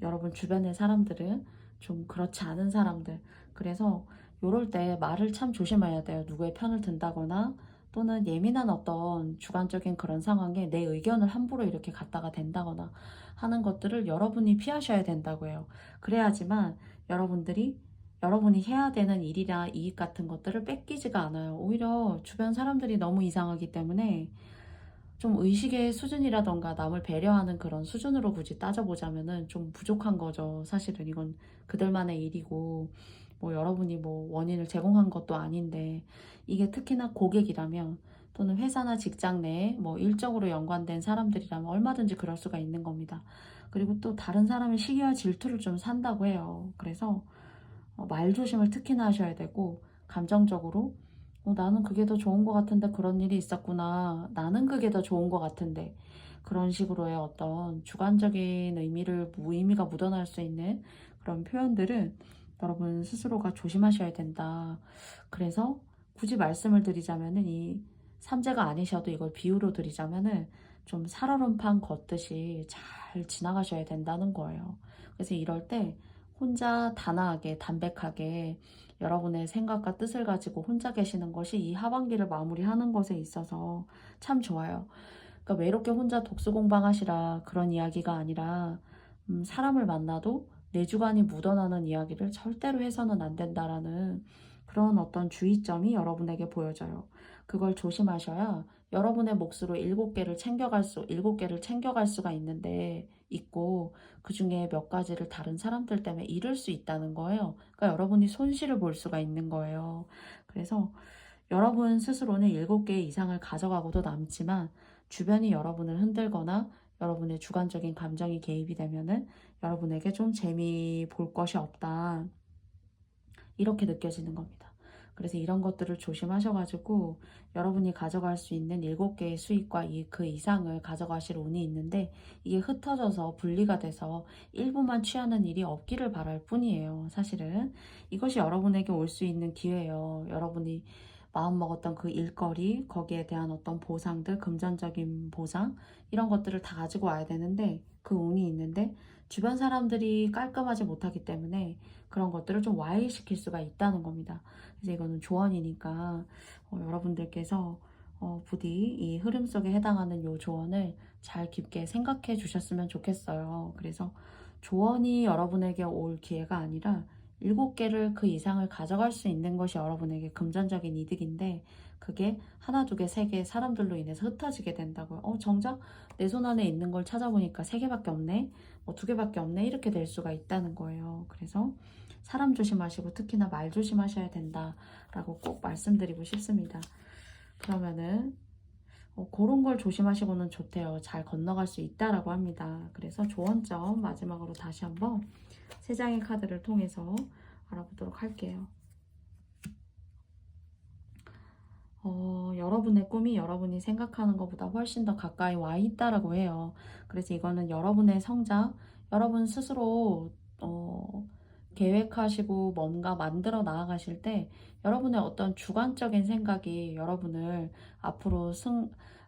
여러분 주변의 사람들은 좀 그렇지 않은 사람들. 그래서 요럴 때 말을 참 조심해야 돼요. 누구의 편을 든다거나 또는 예민한 어떤 주관적인 그런 상황에 내 의견을 함부로 이렇게 갖다가 댄다거나 하는 것들을 여러분이 피하셔야 된다고 해요. 그래야지만 여러분들이 여러분이 해야 되는 일이나 이익 같은 것들을 뺏기지가 않아요. 오히려 주변 사람들이 너무 이상하기 때문에 좀 의식의 수준이라던가 남을 배려하는 그런 수준으로 굳이 따져보자면은 좀 부족한 거죠. 사실은 이건 그들만의 일이고, 뭐 여러분이 뭐 원인을 제공한 것도 아닌데, 이게 특히나 고객이라면 또는 회사나 직장 내에 뭐 일적으로 연관된 사람들이라면 얼마든지 그럴 수가 있는 겁니다. 그리고 또 다른 사람의 시기와 질투를 좀 산다고 해요. 그래서 말조심을 특히나 하셔야 되고, 감정적으로 나는 그게 더 좋은 것 같은데 그런 일이 있었구나. 나는 그게 더 좋은 것 같은데. 그런 식으로의 어떤 주관적인 의미를, 무의미가 묻어날 수 있는 그런 표현들은 여러분 스스로가 조심하셔야 된다. 그래서 굳이 말씀을 드리자면은, 이 삼재가 아니셔도 이걸 비유로 드리자면은 좀 살얼음판 걷듯이 잘 지나가셔야 된다는 거예요. 그래서 이럴 때 혼자 단아하게 담백하게 여러분의 생각과 뜻을 가지고 혼자 계시는 것이 이 하반기를 마무리하는 것에 있어서 참 좋아요. 그러니까 외롭게 혼자 독수공방하시라 그런 이야기가 아니라, 사람을 만나도 내 주관이 묻어나는 이야기를 절대로 해서는 안 된다라는 그런 어떤 주의점이 여러분에게 보여져요. 그걸 조심하셔야 여러분의 몫으로 7개를 챙겨갈 수가 있고, 그 중에 몇 가지를 다른 사람들 때문에 잃을 수 있다는 거예요. 그러니까 여러분이 손실을 볼 수가 있는 거예요. 그래서 여러분 스스로는 7개 이상을 가져가고도 남지만, 주변이 여러분을 흔들거나 여러분의 주관적인 감정이 개입이 되면은 여러분에게 좀 재미 볼 것이 없다, 이렇게 느껴지는 겁니다. 그래서 이런 것들을 조심하셔가지고 여러분이 가져갈 수 있는 7개의 수익과 그 이상을 가져가실 운이 있는데, 이게 흩어져서 분리가 돼서 일부만 취하는 일이 없기를 바랄 뿐이에요. 사실은 이것이 여러분에게 올 수 있는 기회예요. 여러분이 마음먹었던 그 일거리, 거기에 대한 어떤 보상들, 금전적인 보상, 이런 것들을 다 가지고 와야 되는데, 그 운이 있는데 주변 사람들이 깔끔하지 못하기 때문에 그런 것들을 좀 와해시킬 수가 있다는 겁니다. 그래서 이거는 조언이니까 여러분들께서 부디 이 흐름 속에 해당하는 요 조언을 잘 깊게 생각해 주셨으면 좋겠어요. 그래서 조언이 여러분에게 올 기회가 아니라 7개를 그 이상을 가져갈 수 있는 것이 여러분에게 금전적인 이득인데, 그게 하나, 두 개, 세 개 사람들로 인해서 흩어지게 된다고요. 정작 내 손 안에 있는 걸 찾아보니까 3개밖에 없네, 뭐 2개밖에 없네, 이렇게 될 수가 있다는 거예요. 그래서 사람 조심하시고 특히나 말 조심하셔야 된다라고 꼭 말씀드리고 싶습니다. 그러면은 그런 걸 조심하시고는 좋대요. 잘 건너갈 수 있다라고 합니다. 그래서 조언점 마지막으로 다시 한번 3장의 카드를 통해서 알아보도록 할게요. 여러분의 꿈이 여러분이 생각하는 것보다 훨씬 더 가까이 와 있다라고 해요. 그래서 이거는 여러분의 성장, 여러분 스스로 계획하시고 뭔가 만들어 나아가실 때 여러분의 어떤 주관적인 생각이 여러분을 앞으로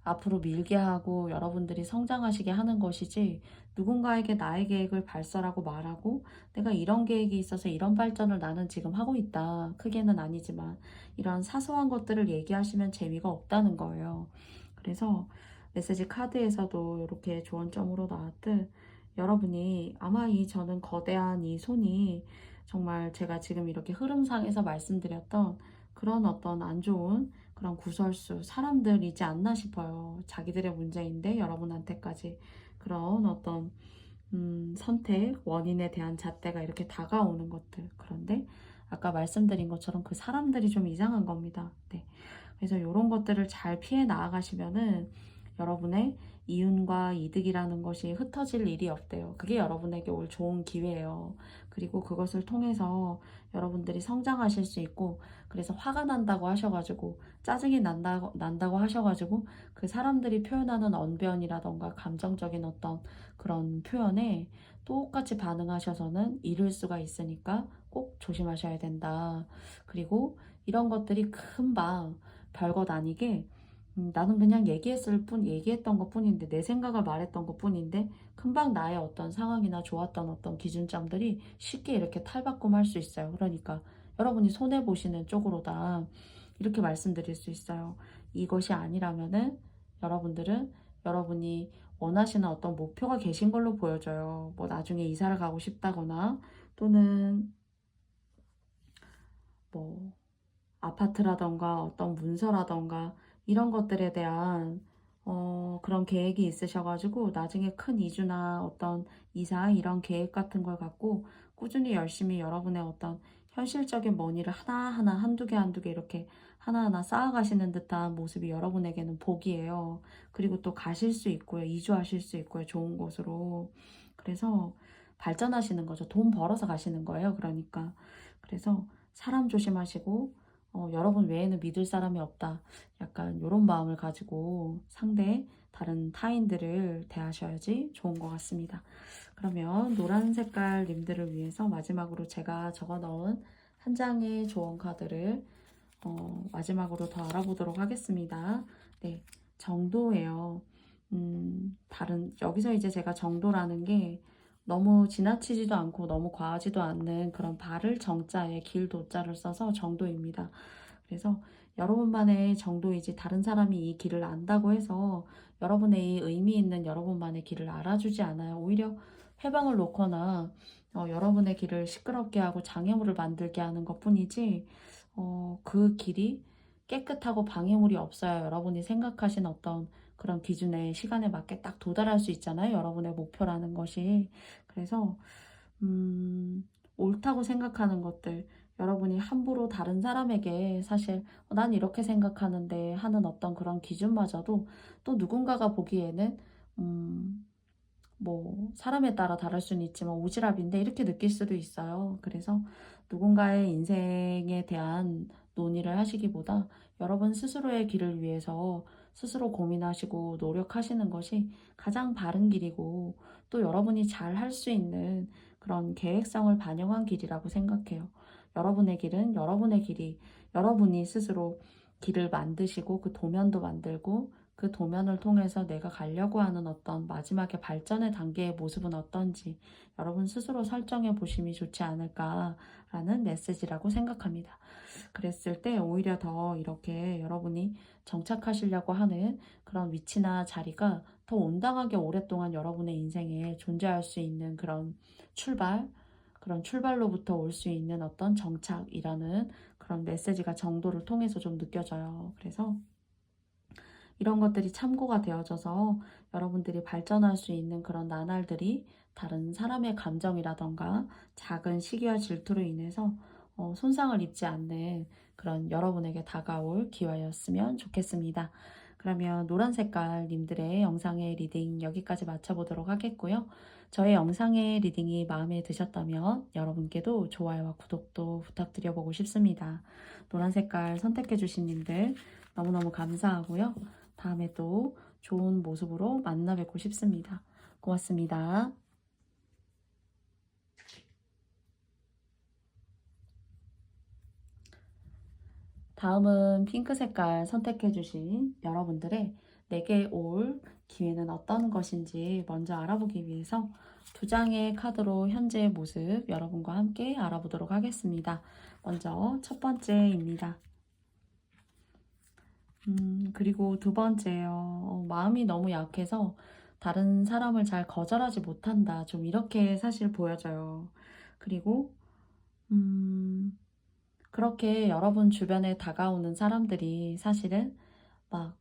앞으로 밀게 하고 여러분들이 성장하시게 하는 것이지, 누군가에게 나의 계획을 발설하고 말하고 내가 이런 계획이 있어서 이런 발전을 나는 지금 하고 있다, 크게는 아니지만 이런 사소한 것들을 얘기하시면 재미가 없다는 거예요. 그래서 메시지 카드에서도 이렇게 조언점으로 나왔듯, 여러분이 아마 저는 거대한 이 손이 정말 제가 지금 이렇게 흐름상에서 말씀드렸던 그런 어떤 안 좋은 그런 구설수 사람들이지 않나 싶어요. 자기들의 문제인데 여러분한테까지 그런 어떤 선택, 원인에 대한 잣대가 이렇게 다가오는 것들. 그런데 아까 말씀드린 것처럼 그 사람들이 좀 이상한 겁니다. 네. 그래서 이런 것들을 잘 피해 나아가시면은 여러분의 이윤과 이득이라는 것이 흩어질 일이 없대요. 그게 여러분에게 올 좋은 기회예요. 그리고 그것을 통해서 여러분들이 성장하실 수 있고, 그래서 화가 난다고 하셔가지고, 짜증이 난다고 하셔가지고, 그 사람들이 표현하는 언변이라던가 감정적인 어떤 그런 표현에 똑같이 반응하셔서는 잃을 수가 있으니까 꼭 조심하셔야 된다. 그리고 이런 것들이 금방 별것 아니게, 나는 그냥 얘기했던 것 뿐인데, 내 생각을 말했던 것 뿐인데, 금방 나의 어떤 상황이나 좋았던 어떤 기준점들이 쉽게 이렇게 탈바꿈할 수 있어요. 그러니까 여러분이 손해보시는 쪽으로다, 이렇게 말씀드릴 수 있어요. 이것이 아니라면은 여러분들은 여러분이 원하시는 어떤 목표가 계신 걸로 보여져요. 뭐 나중에 이사를 가고 싶다거나, 또는 뭐 아파트라던가 어떤 문서라던가 이런 것들에 대한 그런 계획이 있으셔가지고 나중에 큰 이주나 어떤 이사 이런 계획 같은 걸 갖고 꾸준히 열심히 여러분의 어떤 현실적인 머니를 하나하나 한두 개 이렇게 하나하나 쌓아가시는 듯한 모습이 여러분에게는 복이에요. 그리고 또 가실 수 있고요. 이주하실 수 있고요. 좋은 곳으로. 그래서 발전하시는 거죠. 돈 벌어서 가시는 거예요. 그러니까. 그래서 사람 조심하시고, 여러분 외에는 믿을 사람이 없다, 약간 이런 마음을 가지고 다른 타인들을 대하셔야지 좋은 것 같습니다. 그러면 노란 색깔 님들을 위해서 마지막으로 제가 적어 넣은 한 장의 조언 카드를 마지막으로 더 알아보도록 하겠습니다. 네, 정도예요. 여기서 이제 제가 정도라는 게 너무 지나치지도 않고 너무 과하지도 않는 그런 발을 정자에 길 도자를 써서 정도입니다. 그래서 여러분만의 정도이지, 다른 사람이 이 길을 안다고 해서 여러분의 이 의미 있는 여러분만의 길을 알아주지 않아요. 오히려 회방을 놓거나 여러분의 길을 시끄럽게 하고 장애물을 만들게 하는 것뿐이지, 그 길이 깨끗하고 방해물이 없어야 여러분이 생각하신 어떤 그런 기준의 시간에 맞게 딱 도달할 수 있잖아요. 여러분의 목표라는 것이. 그래서 옳다고 생각하는 것들, 여러분이 함부로 다른 사람에게 사실 난 이렇게 생각하는데 하는 어떤 그런 기준마저도 또 누군가가 보기에는 뭐 사람에 따라 다를 수는 있지만 오지랖인데 이렇게 느낄 수도 있어요. 그래서 누군가의 인생에 대한 논의를 하시기보다 여러분 스스로의 길을 위해서 스스로 고민하시고 노력하시는 것이 가장 바른 길이고, 또 여러분이 잘 할 수 있는 그런 계획성을 반영한 길이라고 생각해요. 여러분의 길은 여러분의 길이, 여러분이 스스로 길을 만드시고 그 도면도 만들고 그 도면을 통해서 내가 가려고 하는 어떤 마지막에 발전의 단계의 모습은 어떤지 여러분 스스로 설정해 보심이 좋지 않을까라는 메시지라고 생각합니다. 그랬을 때 오히려 더 이렇게 여러분이 정착하시려고 하는 그런 위치나 자리가 더 온당하게 오랫동안 여러분의 인생에 존재할 수 있는 그런 출발로부터 올 수 있는 어떤 정착이라는 그런 메시지가 정도를 통해서 좀 느껴져요. 그래서 이런 것들이 참고가 되어져서 여러분들이 발전할 수 있는 그런 나날들이 다른 사람의 감정이라던가 작은 시기와 질투로 인해서 손상을 입지 않는 그런 여러분에게 다가올 기회였으면 좋겠습니다. 그러면 노란 색깔 님들의 영상의 리딩 여기까지 마쳐보도록 하겠고요. 저의 영상의 리딩이 마음에 드셨다면 여러분께도 좋아요와 구독도 부탁드려보고 싶습니다. 노란 색깔 선택해주신 님들 너무너무 감사하고요. 다음에 또 좋은 모습으로 만나 뵙고 싶습니다. 고맙습니다. 다음은 핑크 색깔 선택해 주신 여러분들의 내게 올 기회는 어떤 것인지 먼저 알아보기 위해서 두 장의 카드로 현재의 모습 여러분과 함께 알아보도록 하겠습니다. 먼저 첫 번째입니다. 그리고 두 번째요. 마음이 너무 약해서 다른 사람을 잘 거절하지 못한다. 좀 이렇게 사실 보여져요. 그리고 그렇게 여러분 주변에 다가오는 사람들이 사실은 막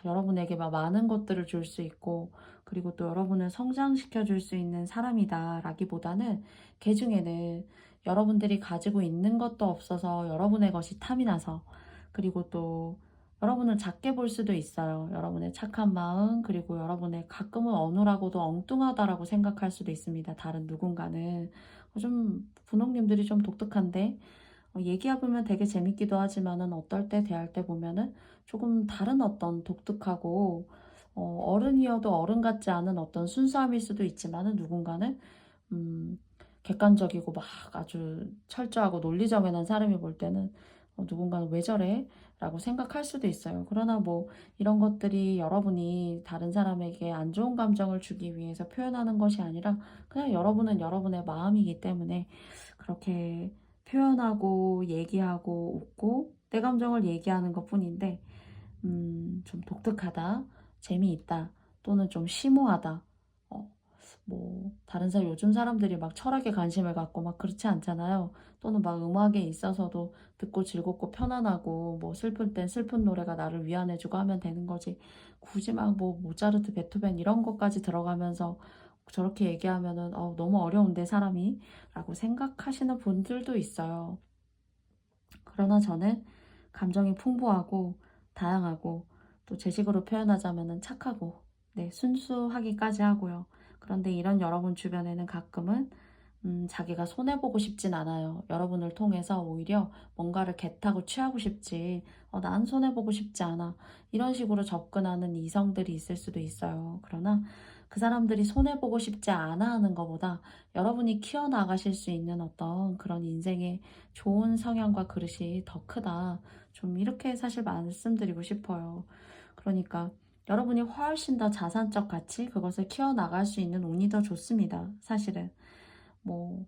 여러분에게 막 많은 것들을 줄 수 있고, 그리고 또 여러분을 성장시켜 줄 수 있는 사람이다 라기보다는 걔 중에는 여러분들이 가지고 있는 것도 없어서 여러분의 것이 탐이 나서, 그리고 또 여러분을 작게 볼 수도 있어요. 여러분의 착한 마음, 그리고 여러분의 가끔은 어눌하고도 엉뚱하다라고 생각할 수도 있습니다. 다른 누군가는. 좀 분홍님들이 좀 독특한데, 얘기해보면 되게 재밌기도 하지만은 어떨 때 대할 때 보면은 조금 다른 어떤 독특하고 어른이어도 어른 같지 않은 어떤 순수함일 수도 있지만은 누군가는 음, 객관적이고 막 아주 철저하고 논리정연한 사람이 볼 때는 누군가는 왜 저래? 라고 생각할 수도 있어요. 그러나 뭐 이런 것들이 여러분이 다른 사람에게 안 좋은 감정을 주기 위해서 표현하는 것이 아니라 그냥 여러분은 여러분의 마음이기 때문에 그렇게 표현하고 얘기하고 웃고 내 감정을 얘기하는 것 뿐인데 좀 독특하다, 재미있다, 또는 좀 심오하다. 뭐 다른 사람 요즘 사람들이 막 철학에 관심을 갖고 막 그렇지 않잖아요. 또는 막 음악에 있어서도 듣고 즐겁고 편안하고 뭐 슬플 땐 슬픈 노래가 나를 위안해주고 하면 되는 거지. 굳이 막 뭐 모차르트, 베토벤 이런 것까지 들어가면서 저렇게 얘기하면은 너무 어려운데 사람이 라고 생각하시는 분들도 있어요. 그러나 저는 감정이 풍부하고 다양하고 또 제 식으로 표현하자면 착하고 네, 순수하기까지 하고요. 그런데 이런 여러분 주변에는 가끔은 자기가 손해보고 싶진 않아요. 여러분을 통해서 오히려 뭔가를 개타고 취하고 싶지, 난 손해보고 싶지 않아. 이런 식으로 접근하는 이성들이 있을 수도 있어요. 그러나 그 사람들이 손해보고 싶지 않아 하는 것보다 여러분이 키워나가실 수 있는 어떤 그런 인생의 좋은 성향과 그릇이 더 크다. 좀 이렇게 사실 말씀드리고 싶어요. 그러니까 여러분이 훨씬 더 자산적 가치, 그것을 키워나갈 수 있는 운이 더 좋습니다. 사실은. 뭐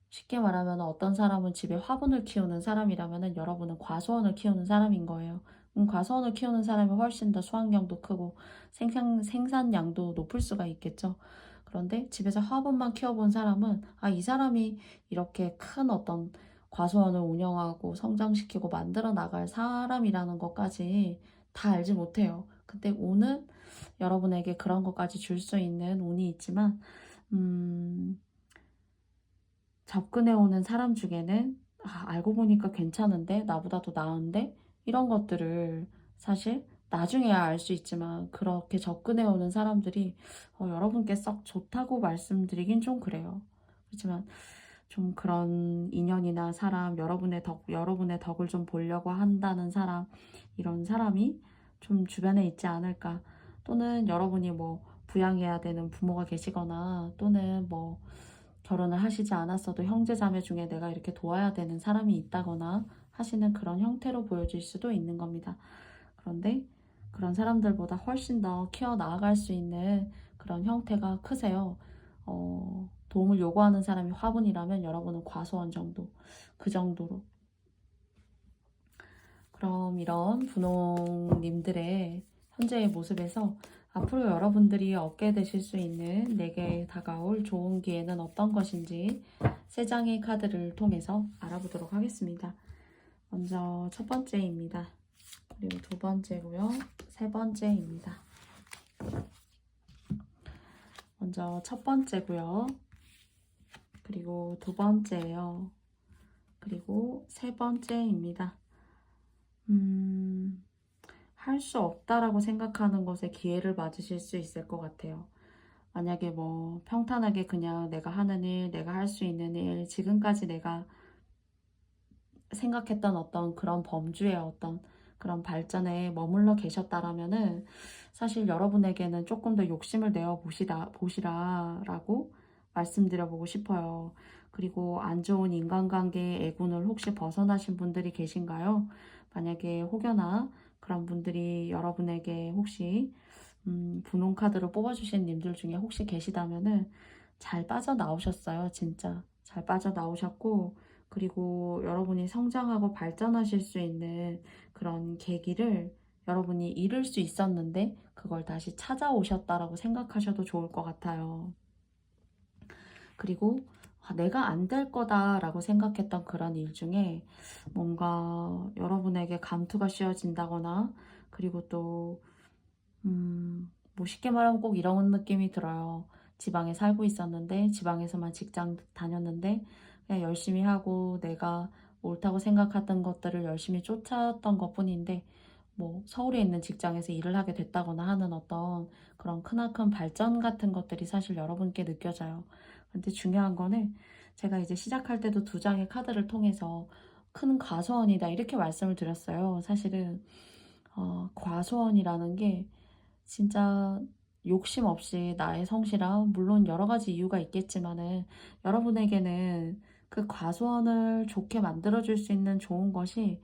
쉽게 말하면 어떤 사람은 집에 화분을 키우는 사람이라면 여러분은 과수원을 키우는 사람인 거예요. 과수원을 키우는 사람이 훨씬 더 수확량도 크고 생산량도 높을 수가 있겠죠. 그런데 집에서 화분만 키워본 사람은 이 사람이 이렇게 큰 어떤 과수원을 운영하고 성장시키고 만들어 나갈 사람이라는 것까지 다 알지 못해요. 근데 운은 여러분에게 그런 것까지 줄 수 있는 운이 있지만 접근해오는 사람 중에는 알고 보니까 괜찮은데 나보다 더 나은데 이런 것들을 사실 나중에야 알 수 있지만 그렇게 접근해오는 사람들이 여러분께 썩 좋다고 말씀드리긴 좀 그래요. 그렇지만 좀 그런 인연이나 사람, 여러분의 덕을 좀 보려고 한다는 사람, 이런 사람이 좀 주변에 있지 않을까. 또는 여러분이 뭐 부양해야 되는 부모가 계시거나 또는 뭐 결혼을 하시지 않았어도 형제자매 중에 내가 이렇게 도와야 되는 사람이 있다거나 하시는 그런 형태로 보여질 수도 있는 겁니다. 그런데 그런 사람들보다 훨씬 더 키워 나아갈 수 있는 그런 형태가 크세요. 도움을 요구하는 사람이 화분이라면 여러분은 과수원 정도, 그 정도로. 그럼 이런 분홍님들의 현재의 모습에서 앞으로 여러분들이 얻게 되실 수 있는 내게 다가올 좋은 기회는 어떤 것인지 세 장의 카드를 통해서 알아보도록 하겠습니다. 먼저 첫 번째입니다. 그리고 두 번째고요. 세 번째입니다. 먼저 첫 번째고요. 그리고 두 번째예요. 그리고 세 번째입니다. 할 수 없다라고 생각하는 것에 기회를 맞으실 수 있을 것 같아요. 만약에 뭐 평탄하게 그냥 내가 하는 일, 내가 할 수 있는 일, 지금까지 내가 생각했던 어떤 그런 범주의 어떤 그런 발전에 머물러 계셨다라면은 사실 여러분에게는 조금 더 욕심을 내어 보시라라고 말씀드려보고 싶어요. 그리고 안 좋은 인간관계의 애군을 혹시 벗어나신 분들이 계신가요? 만약에 혹여나 그런 분들이 여러분에게 혹시 분홍카드로 뽑아주신 님들 중에 혹시 계시다면은 잘 빠져나오셨어요. 진짜 잘 빠져나오셨고, 그리고 여러분이 성장하고 발전하실 수 있는 그런 계기를 여러분이 잃을 수 있었는데 그걸 다시 찾아오셨다라고 생각하셔도 좋을 것 같아요. 그리고 내가 안 될 거다라고 생각했던 그런 일 중에 뭔가 여러분에게 감투가 씌워진다거나, 그리고 또 뭐 쉽게 말하면 꼭 이런 느낌이 들어요. 지방에 살고 있었는데, 지방에서만 직장 다녔는데 그냥 열심히 하고 내가 옳다고 생각했던 것들을 열심히 쫓았던 것뿐인데, 뭐 서울에 있는 직장에서 일을 하게 됐다거나 하는 어떤 그런 크나큰 발전 같은 것들이 사실 여러분께 느껴져요. 근데 중요한 거는, 제가 이제 시작할 때도 두 장의 카드를 통해서 큰 과소원이다 이렇게 말씀을 드렸어요. 사실은 과소원이라는 게 진짜 욕심 없이 나의 성실함, 물론 여러 가지 이유가 있겠지만은 여러분에게는 그 과소원을 좋게 만들어줄 수 있는 좋은 것이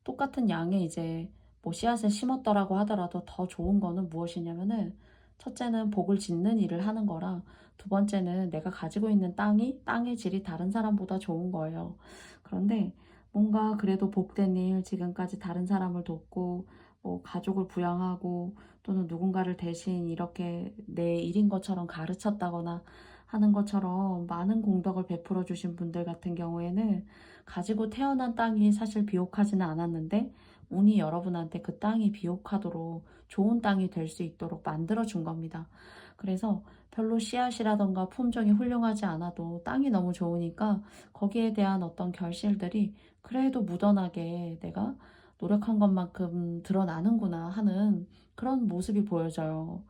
똑같은 양의 이제 뭐 씨앗을 심었더라고 하더라도 더 좋은 거는 무엇이냐면은, 첫째는 복을 짓는 일을 하는 거랑, 두 번째는 내가 가지고 있는 땅의 질이 다른 사람보다 좋은 거예요. 그런데 뭔가 그래도 복된 일, 지금까지 다른 사람을 돕고 뭐 가족을 부양하고 또는 누군가를 대신 이렇게 내 일인 것처럼 가르쳤다거나 하는 것처럼 많은 공덕을 베풀어 주신 분들 같은 경우에는 가지고 태어난 땅이 사실 비옥하지는 않았는데 운이 여러분한테 그 땅이 비옥하도록 좋은 땅이 될 수 있도록 만들어 준 겁니다. 그래서 별로 씨앗이라던가 품종이 훌륭하지 않아도 땅이 너무 좋으니까 거기에 대한 어떤 결실들이 그래도 무던하게 내가 노력한 것만큼 드러나는구나 하는 그런 모습이 보여져요.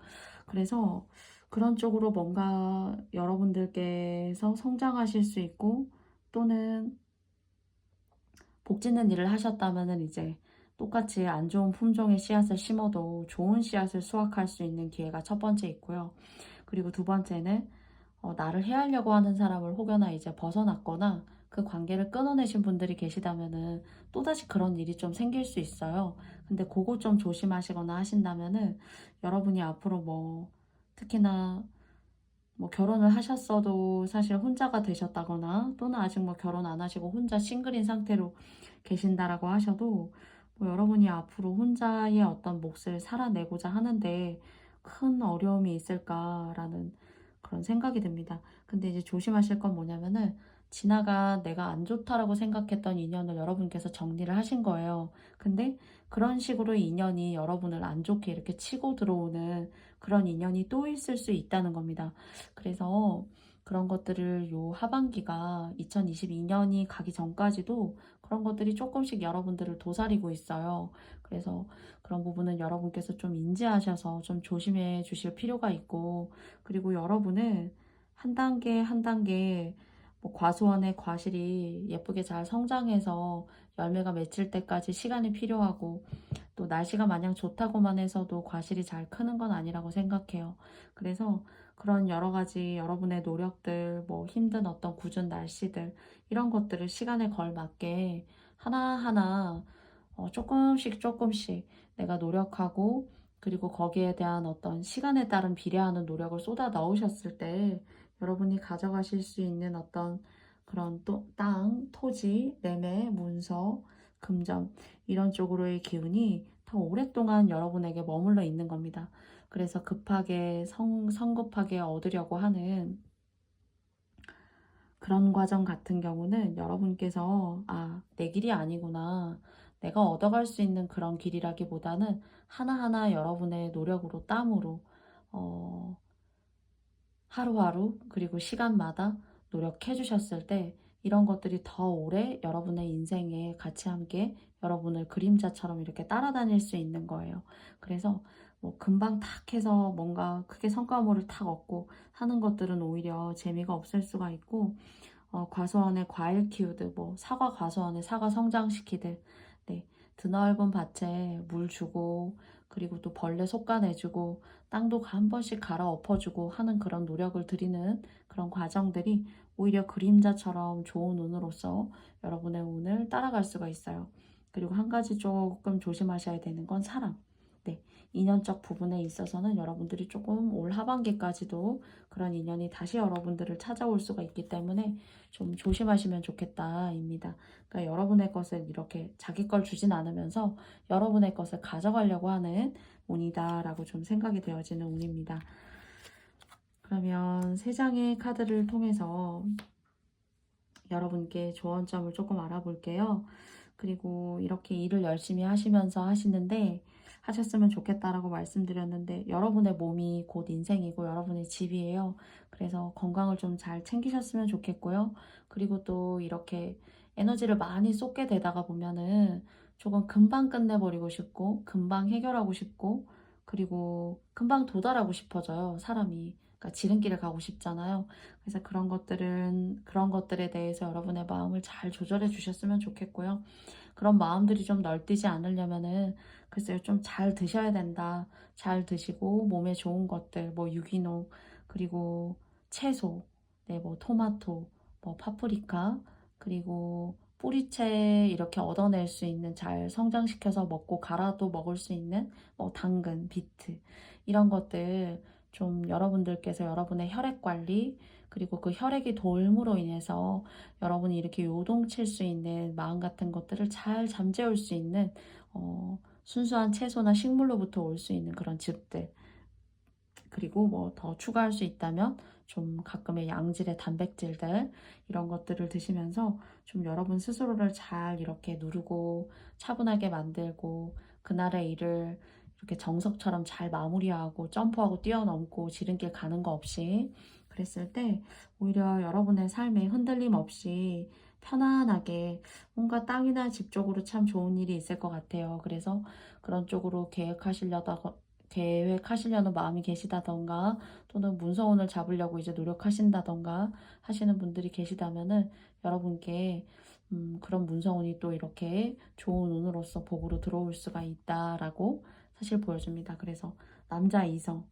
그래서 그런 쪽으로 뭔가 여러분들께서 성장하실 수 있고, 또는 복짓는 일을 하셨다면은 이제 똑같이 안 좋은 품종의 씨앗을 심어도 좋은 씨앗을 수확할 수 있는 기회가 첫 번째 있고요. 그리고 두 번째는 나를 해하려고 하는 사람을 혹여나 이제 벗어났거나 그 관계를 끊어내신 분들이 계시다면은 또다시 그런 일이 좀 생길 수 있어요. 근데 그거 좀 조심하시거나 하신다면은 여러분이 앞으로 뭐 특히나 뭐 결혼을 하셨어도 사실 혼자가 되셨다거나, 또는 아직 뭐 결혼 안 하시고 혼자 싱글인 상태로 계신다라고 하셔도 뭐 여러분이 앞으로 혼자의 어떤 몫을 살아내고자 하는데 큰 어려움이 있을까라는 그런 생각이 듭니다. 근데 이제 조심하실 건 뭐냐면은, 지나가 내가 안 좋다라고 생각했던 인연을 여러분께서 정리를 하신 거예요. 근데 그런 식으로 인연이 여러분을 안 좋게 이렇게 치고 들어오는 그런 인연이 또 있을 수 있다는 겁니다. 그래서 그런 것들을 요 하반기가 2022년이 가기 전까지도 그런 것들이 조금씩 여러분들을 도사리고 있어요. 그래서 그런 부분은 여러분께서 좀 인지하셔서 좀 조심해 주실 필요가 있고, 그리고 여러분은 한 단계 한 단계 뭐 과소원의 과실이 예쁘게 잘 성장해서 열매가 맺힐 때까지 시간이 필요하고, 또 날씨가 마냥 좋다고만 해서도 과실이 잘 크는 건 아니라고 생각해요. 그래서 그런 여러 가지 여러분의 노력들, 뭐 힘든 어떤 궂은 날씨들, 이런 것들을 시간에 걸맞게 하나하나 조금씩 조금씩 내가 노력하고, 그리고 거기에 대한 어떤 시간에 따른 비례하는 노력을 쏟아 넣으셨을 때 여러분이 가져가실 수 있는 어떤 그런 또 땅, 토지, 매매, 문서, 금전, 이런 쪽으로의 기운이 더 오랫동안 여러분에게 머물러 있는 겁니다. 그래서 급하게 성급하게 얻으려고 하는 그런 과정 같은 경우는 여러분께서 내 길이 아니구나, 내가 얻어갈 수 있는 그런 길이라기보다는 하나하나 여러분의 노력으로, 땀으로 어, 하루하루 그리고 시간마다 노력해 주셨을 때 이런 것들이 더 오래 여러분의 인생에 같이 함께 여러분을 그림자처럼 이렇게 따라다닐 수 있는 거예요. 그래서 뭐 금방 탁 해서 뭔가 크게 성과물을 탁 얻고 하는 것들은 오히려 재미가 없을 수가 있고, 과수원에 과일 키우듯, 뭐 사과 과수원에 사과 성장시키듯, 네, 드넓은 밭에 물 주고 그리고 또 벌레 솎아내주고 땅도 한 번씩 갈아엎어주고 하는 그런 노력을 들이는 그런 과정들이 오히려 그림자처럼 좋은 운으로서 여러분의 운을 따라갈 수가 있어요. 그리고 한 가지 조금 조심하셔야 되는 건 사랑. 네, 인연적 부분에 있어서는 여러분들이 조금 올 하반기까지도 그런 인연이 다시 여러분들을 찾아올 수가 있기 때문에 좀 조심하시면 좋겠다입니다. 그러니까 여러분의 것을 이렇게 자기 걸 주진 않으면서 여러분의 것을 가져가려고 하는 운이다라고 좀 생각이 되어지는 운입니다. 그러면 세 장의 카드를 통해서 여러분께 조언점을 조금 알아볼게요. 그리고 이렇게 일을 열심히 하시면서 하셨으면 좋겠다라고 말씀드렸는데 여러분의 몸이 곧 인생이고 여러분의 집이에요. 그래서 건강을 좀 잘 챙기셨으면 좋겠고요. 그리고 또 이렇게 에너지를 많이 쏟게 되다가 보면은 조금 금방 끝내버리고 싶고 금방 해결하고 싶고 그리고 금방 도달하고 싶어져요. 사람이. 그러니까 지름길을 가고 싶잖아요. 그래서 그런 것들에 대해서 여러분의 마음을 잘 조절해 주셨으면 좋겠고요. 그런 마음들이 좀 널뛰지 않으려면은 글쎄요, 좀 잘 드셔야 된다. 잘 드시고 몸에 좋은 것들, 뭐 유기농, 그리고 채소, 네, 뭐 토마토, 뭐 파프리카, 그리고 뿌리채 이렇게 얻어낼 수 있는 잘 성장시켜서 먹고 갈아도 먹을 수 있는 뭐 당근, 비트 이런 것들 좀 여러분들께서 여러분의 혈액 관리 그리고 그 혈액이 돌므로 인해서 여러분이 이렇게 요동칠 수 있는 마음 같은 것들을 잘 잠재울 수 있는 순수한 채소나 식물로부터 올 수 있는 그런 즙들 그리고 뭐 더 추가할 수 있다면 좀 가끔의 양질의 단백질들 이런 것들을 드시면서 좀 여러분 스스로를 잘 이렇게 누르고 차분하게 만들고 그날의 일을 이렇게 정석처럼 잘 마무리하고 점프하고 뛰어넘고 지름길 가는 거 없이 그랬을 때 오히려 여러분의 삶에 흔들림 없이 편안하게 뭔가 땅이나 집 쪽으로 참 좋은 일이 있을 것 같아요. 그래서 그런 쪽으로 계획하시려는 마음이 계시다던가 또는 문서운을 잡으려고 이제 노력하신다던가 하시는 분들이 계시다면은 여러분께 그런 문서운이 또 이렇게 좋은 운으로서 복으로 들어올 수가 있다라고 사실 보여줍니다. 그래서 남자 이성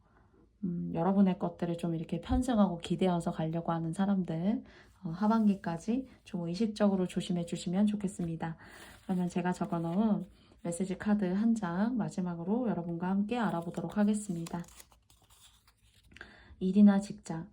여러분의 것들을 좀 이렇게 편승하고 기대어서 가려고 하는 사람들 하반기까지 좀 의식적으로 조심해 주시면 좋겠습니다. 그러면 제가 적어놓은 메시지 카드 한 장 마지막으로 여러분과 함께 알아보도록 하겠습니다. 일이나 직장,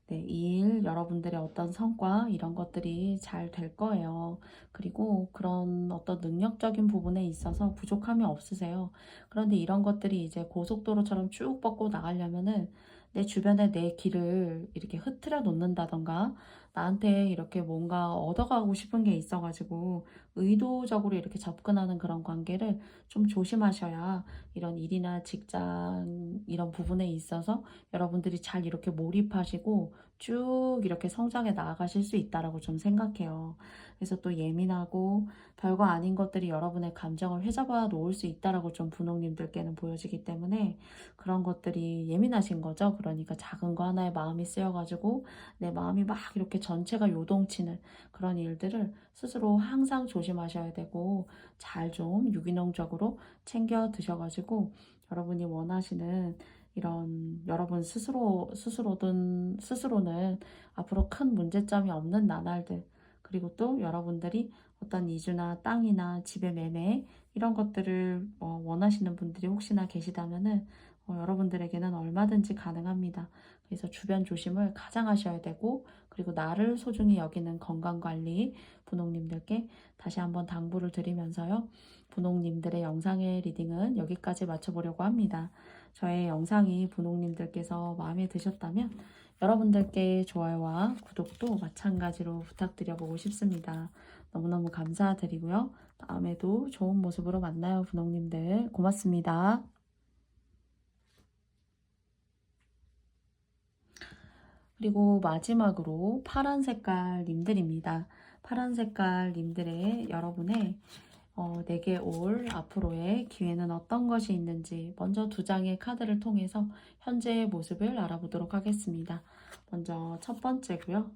네, 일, 여러분들의 어떤 성과 이런 것들이 잘 될 거예요. 그리고 그런 어떤 능력적인 부분에 있어서 부족함이 없으세요. 그런데 이런 것들이 이제 고속도로처럼 쭉 뻗고 나가려면은 내 주변에 내 길을 이렇게 흐트려 놓는다던가 나한테 이렇게 뭔가 얻어가고 싶은 게 있어가지고 의도적으로 이렇게 접근하는 그런 관계를 좀 조심하셔야 이런 일이나 직장 이런 부분에 있어서 여러분들이 잘 이렇게 몰입하시고 쭉 이렇게 성장해 나아가실 수 있다라고 좀 생각해요. 그래서 또 예민하고 별거 아닌 것들이 여러분의 감정을 회잡아 놓을 수 있다라고 좀 분홍님들께는 보여지기 때문에 그런 것들이 예민하신 거죠. 그러니까 작은 거 하나에 마음이 쓰여가지고 내 마음이 막 이렇게 전체가 요동치는 그런 일들을 스스로 항상 조심하셔야 되고 잘 좀 유기농적으로 챙겨 드셔가지고 여러분이 원하시는 이런 여러분 스스로는 앞으로 큰 문제점이 없는 나날들 그리고 또 여러분들이 어떤 이주나 땅이나 집의 매매 이런 것들을 원하시는 분들이 혹시나 계시다면은 여러분들에게는 얼마든지 가능합니다. 그래서 주변 조심을 가장 하셔야 되고 그리고 나를 소중히 여기는 건강관리 분홍님들께 다시 한번 당부를 드리면서요. 분홍님들의 영상의 리딩은 여기까지 마쳐보려고 합니다. 저의 영상이 분홍님들께서 마음에 드셨다면 여러분들께 좋아요와 구독도 마찬가지로 부탁드려보고 싶습니다. 너무너무 감사드리고요. 다음에도 좋은 모습으로 만나요, 분홍님들. 고맙습니다. 그리고 마지막으로 파란 색깔 님들입니다. 파란 색깔 님들의 여러분의 내게 올 앞으로의 기회는 어떤 것이 있는지 먼저 두 장의 카드를 통해서 현재의 모습을 알아보도록 하겠습니다. 먼저 첫 번째고요.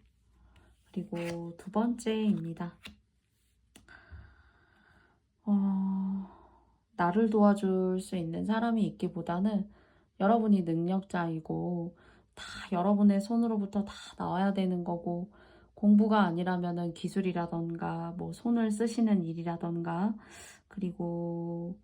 그리고 두 번째입니다. 나를 도와줄 수 있는 사람이 있기보다는 여러분이 능력자이고 다 여러분의 손으로부터 다 나와야 되는 거고, 공부가 아니라면은 기술이라던가 뭐 손을 쓰시는 일이라던가, 그리고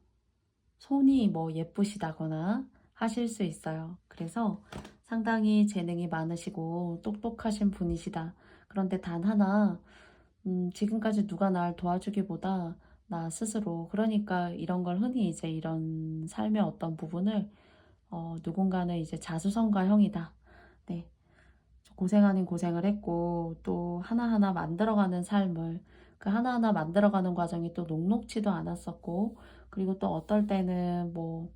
손이 뭐 예쁘시다거나 하실 수 있어요. 그래서 상당히 재능이 많으시고 똑똑하신 분이시다. 그런데 단 하나, 지금까지 누가 날 도와주기보다 나 스스로, 그러니까 이런 걸 흔히 이제 이런 삶의 어떤 부분을 누군가는 이제 자수성가형이다. 네. 고생 아닌 고생을 했고 또 하나하나 만들어가는 삶을, 그 하나하나 만들어가는 과정이 또 녹록지도 않았었고, 그리고 또 어떨 때는 뭐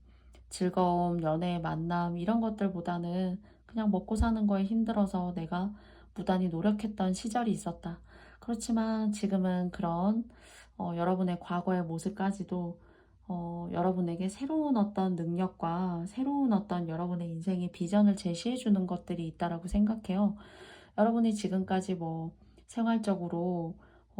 즐거움, 연애, 만남 이런 것들보다는 그냥 먹고 사는 거에 힘들어서 내가 무단히 노력했던 시절이 있었다. 그렇지만 지금은 그런 여러분의 과거의 모습까지도 여러분에게 새로운 어떤 능력과 새로운 어떤 여러분의 인생의 비전을 제시해 주는 것들이 있다라고 생각해요. 여러분이 지금까지 뭐 생활적으로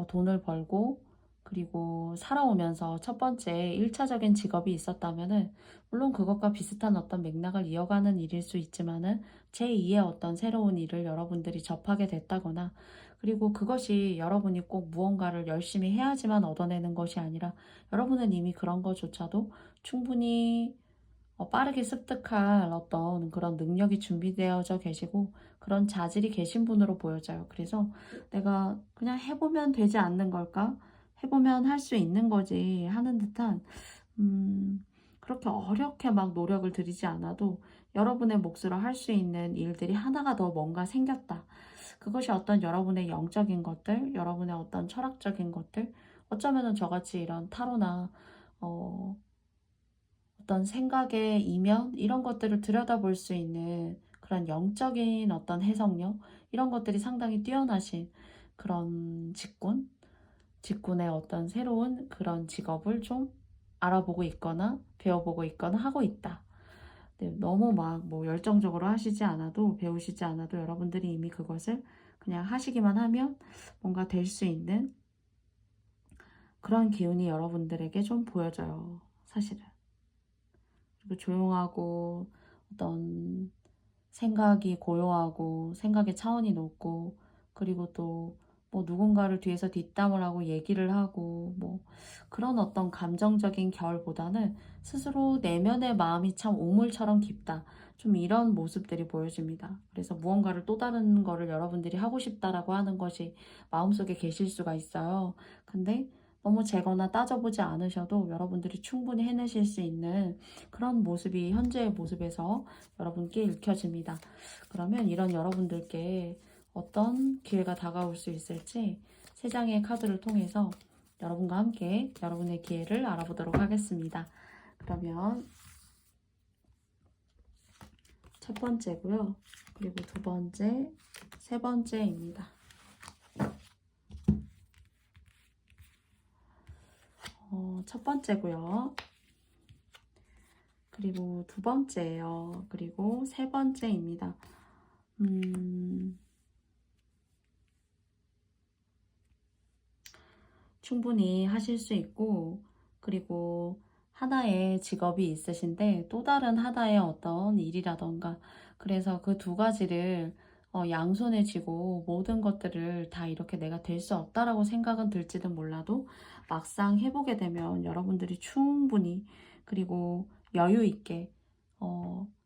돈을 벌고 그리고 살아오면서 첫 번째 1차적인 직업이 있었다면은, 물론 그것과 비슷한 어떤 맥락을 이어가는 일일 수 있지만은 제2의 어떤 새로운 일을 여러분들이 접하게 됐다거나, 그리고 그것이 여러분이 꼭 무언가를 열심히 해야지만 얻어내는 것이 아니라 여러분은 이미 그런 것조차도 충분히 빠르게 습득할 어떤 그런 능력이 준비되어져 계시고 그런 자질이 계신 분으로 보여져요. 그래서 내가 그냥 해보면 되지 않는 걸까? 해보면 할 수 있는 거지 하는 듯한, 그렇게 어렵게 막 노력을 들이지 않아도 여러분의 몫으로 할 수 있는 일들이 하나가 더 뭔가 생겼다. 그것이 어떤 여러분의 영적인 것들, 여러분의 어떤 철학적인 것들, 어쩌면은 저같이 이런 타로나 어, 어떤 생각의 이면 이런 것들을 들여다볼 수 있는 그런 영적인 어떤 해석력, 이런 것들이 상당히 뛰어나신 그런 직군의 어떤 새로운 그런 직업을 좀 알아보고 있거나 배워보고 있거나 하고 있다. 네, 너무 막 뭐 열정적으로 하시지 않아도, 배우시지 않아도 여러분들이 이미 그것을 그냥 하시기만 하면 뭔가 될 수 있는 그런 기운이 여러분들에게 좀 보여져요, 사실은. 그리고 조용하고 어떤 생각이 고요하고 생각의 차원이 높고, 그리고 또 뭐 누군가를 뒤에서 뒷담을 하고 얘기를 하고 뭐 그런 어떤 감정적인 결보다는 스스로 내면의 마음이 참 우물처럼 깊다. 좀 이런 모습들이 보여집니다. 그래서 무언가를 또 다른 거를 여러분들이 하고 싶다라고 하는 것이 마음속에 계실 수가 있어요. 근데 너무 재거나 따져보지 않으셔도 여러분들이 충분히 해내실 수 있는 그런 모습이 현재의 모습에서 여러분께 읽혀집니다. 그러면 이런 여러분들께 어떤 기회가 다가올 수 있을지 세 장의 카드를 통해서 여러분과 함께 여러분의 기회를 알아보도록 하겠습니다. 그러면 첫 번째고요. 그리고 두 번째, 세 번째입니다. 첫 번째고요. 그리고 두 번째예요. 그리고 세 번째입니다. 충분히 하실 수 있고, 그리고 하나의 직업이 있으신데 또 다른 하나의 어떤 일이라던가, 그래서 그 두 가지를 양손에 쥐고 모든 것들을 다 이렇게 내가 될 수 없다라고 생각은 들지는 몰라도 막상 해보게 되면 여러분들이 충분히, 그리고 여유 있게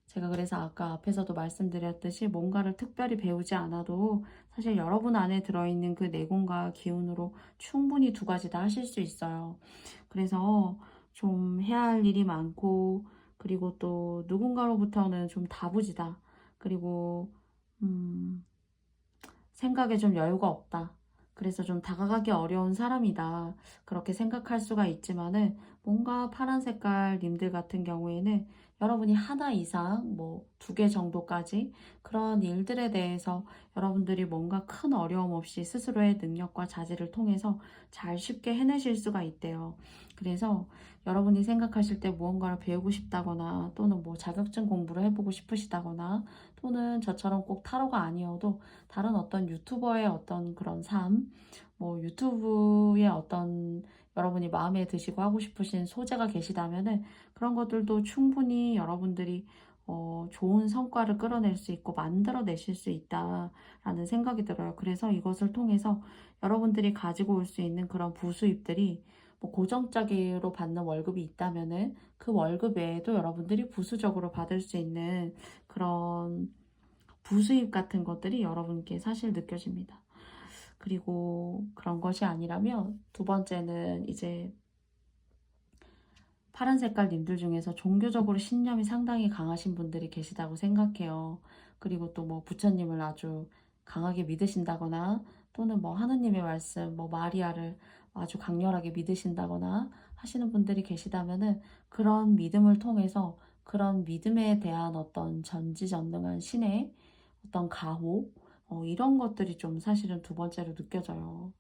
제가 그래서 아까 앞에서도 말씀드렸듯이 뭔가를 특별히 배우지 않아도 사실 여러분 안에 들어있는 그 내공과 기운으로 충분히 두 가지 다 하실 수 있어요. 그래서 좀 해야 할 일이 많고, 그리고 또 누군가로부터는 좀 다부지다. 그리고 생각에 좀 여유가 없다. 그래서 좀 다가가기 어려운 사람이다. 그렇게 생각할 수가 있지만은, 뭔가 파란 색깔 님들 같은 경우에는 여러분이 하나 이상 뭐 두 개 정도까지 그런 일들에 대해서 여러분들이 뭔가 큰 어려움 없이 스스로의 능력과 자질을 통해서 잘 쉽게 해내실 수가 있대요. 그래서 여러분이 생각하실 때 무언가를 배우고 싶다거나, 또는 뭐 자격증 공부를 해보고 싶으시다거나, 또는 저처럼 꼭 타로가 아니어도 다른 어떤 유튜버의 어떤 그런 삶, 뭐 유튜브의 어떤 여러분이 마음에 드시고 하고 싶으신 소재가 계시다면은 그런 것들도 충분히 여러분들이 좋은 성과를 끌어낼 수 있고 만들어내실 수 있다라는 생각이 들어요. 그래서 이것을 통해서 여러분들이 가지고 올 수 있는 그런 부수입들이 뭐 고정적으로 받는 월급이 있다면은 그 월급 외에도 여러분들이 부수적으로 받을 수 있는 그런 부수입 같은 것들이 여러분께 사실 느껴집니다. 그리고 그런 것이 아니라면 두 번째는 이제 파란 색깔 님들 중에서 종교적으로 신념이 상당히 강하신 분들이 계시다고 생각해요. 그리고 또 뭐 부처님을 아주 강하게 믿으신다거나 또는 뭐 하느님의 말씀, 뭐 마리아를 아주 강렬하게 믿으신다거나 하시는 분들이 계시다면은 그런 믿음을 통해서 그런 믿음에 대한 어떤 전지전능한 신의 어떤 가호, 이런 것들이 좀 사실은 두 번째로 느껴져요.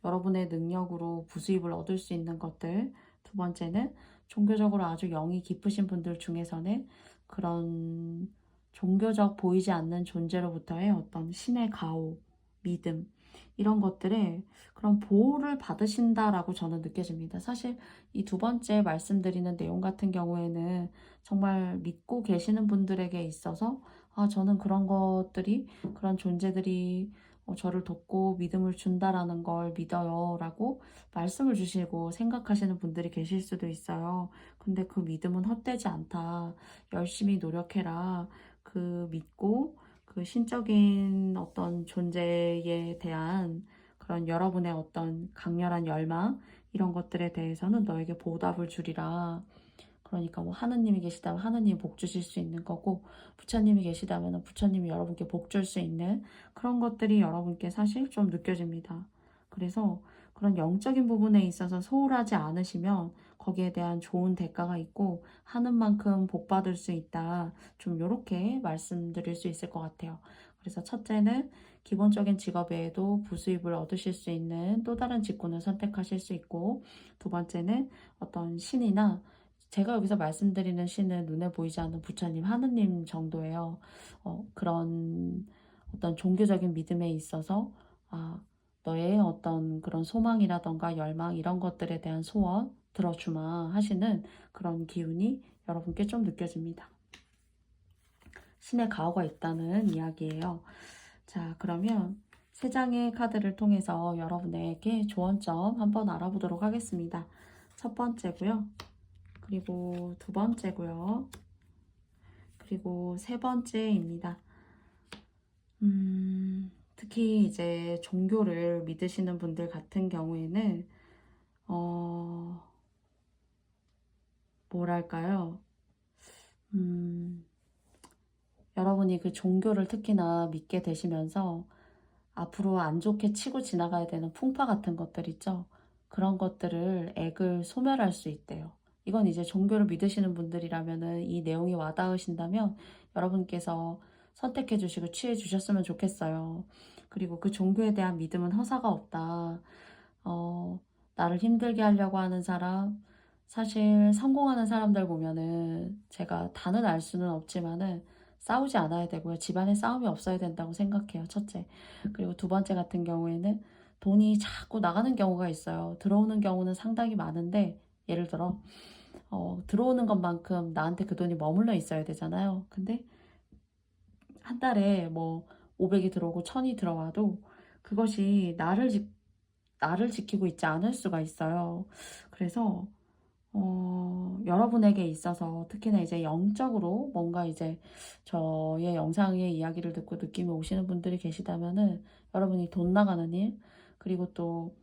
여러분의 능력으로 부수입을 얻을 수 있는 것들. 두 번째는 종교적으로 아주 영이 깊으신 분들 중에서는 그런 종교적 보이지 않는 존재로부터의 어떤 신의 가호, 믿음, 이런 것들에 그런 보호를 받으신다라고 저는 느껴집니다. 사실 이 두 번째 말씀드리는 내용 같은 경우에는 정말 믿고 계시는 분들에게 있어서 저는 그런 것들이, 그런 존재들이 저를 돕고 믿음을 준다라는 걸 믿어요 라고 말씀을 주시고 생각하시는 분들이 계실 수도 있어요. 근데 그 믿음은 헛되지 않다. 열심히 노력해라. 그 믿고 그 신적인 어떤 존재에 대한 그런 여러분의 어떤 강렬한 열망, 이런 것들에 대해서는 너에게 보답을 주리라. 그러니까 뭐 하느님이 계시다면 하느님이 복 주실 수 있는 거고, 부처님이 계시다면 부처님이 여러분께 복 줄 수 있는 그런 것들이 여러분께 사실 좀 느껴집니다. 그래서 그런 영적인 부분에 있어서 소홀하지 않으시면 거기에 대한 좋은 대가가 있고 하는 만큼 복 받을 수 있다. 좀 요렇게 말씀드릴 수 있을 것 같아요. 그래서 첫째는 기본적인 직업 외에도 부수입을 얻으실 수 있는 또 다른 직군을 선택하실 수 있고, 두 번째는 어떤 신이나, 제가 여기서 말씀드리는 신은 눈에 보이지 않는 부처님, 하느님 정도예요. 그런 어떤 종교적인 믿음에 있어서 너의 어떤 그런 소망이라던가 열망, 이런 것들에 대한 소원 들어주마 하시는 그런 기운이 여러분께 좀 느껴집니다. 신의 가호가 있다는 이야기예요. 자, 그러면 세 장의 카드를 통해서 여러분에게 조언점 한번 알아보도록 하겠습니다. 첫 번째고요. 그리고 두 번째고요. 그리고 세 번째입니다. 특히 이제 종교를 믿으시는 분들 같은 경우에는 뭐랄까요? 여러분이 그 종교를 특히나 믿게 되시면서 앞으로 안 좋게 치고 지나가야 되는 풍파 같은 것들 있죠? 그런 것들을 액을 소멸할 수 있대요. 이건 이제 종교를 믿으시는 분들이라면은 이 내용이 와닿으신다면 여러분께서 선택해 주시고 취해 주셨으면 좋겠어요. 그리고 그 종교에 대한 믿음은 허사가 없다. 나를 힘들게 하려고 하는 사람, 사실 성공하는 사람들 보면은 제가 다는 알 수는 없지만은 싸우지 않아야 되고요. 집안에 싸움이 없어야 된다고 생각해요. 첫째. 그리고 두 번째 같은 경우에는 돈이 자꾸 나가는 경우가 있어요. 들어오는 경우는 상당히 많은데, 예를 들어 들어오는 것만큼 나한테 그 돈이 머물러 있어야 되잖아요. 근데 한 달에 뭐 500이 들어오고 1000이 들어와도 그것이 나를 지키고 있지 않을 수가 있어요. 그래서 여러분에게 있어서 특히나 이제 영적으로 뭔가 이제 저의 영상의 이야기를 듣고 느낌이 오시는 분들이 계시다면은 여러분이 돈 나가는 일, 그리고 또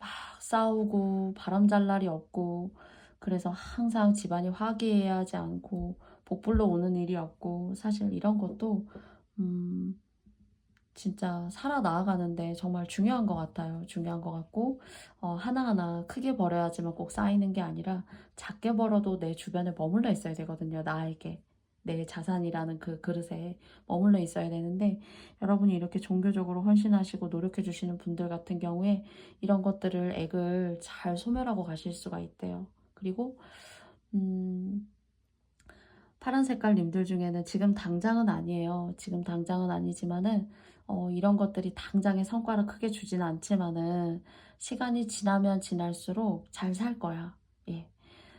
막 싸우고 바람 잘 날이 없고, 그래서 항상 집안이 화기애애하지 않고 복불러 오는 일이 없고, 사실 이런 것도 음 진짜 살아나가는데 정말 중요한 것 같아요. 중요한 것 같고, 하나하나 크게 벌어야지만 꼭 쌓이는 게 아니라 작게 벌어도 내 주변에 머물러 있어야 되거든요. 나에게. 내 자산이라는 그 그릇에 머물러 있어야 되는데, 여러분이 이렇게 종교적으로 헌신하시고 노력해 주시는 분들 같은 경우에 이런 것들을 액을 잘 소멸하고 가실 수가 있대요. 그리고 파란 색깔 님들 중에는 지금 당장은 아니에요. 지금 당장은 아니지만은 이런 것들이 당장의 성과를 크게 주지는 않지만은 시간이 지나면 지날수록 잘 살 거야. 예.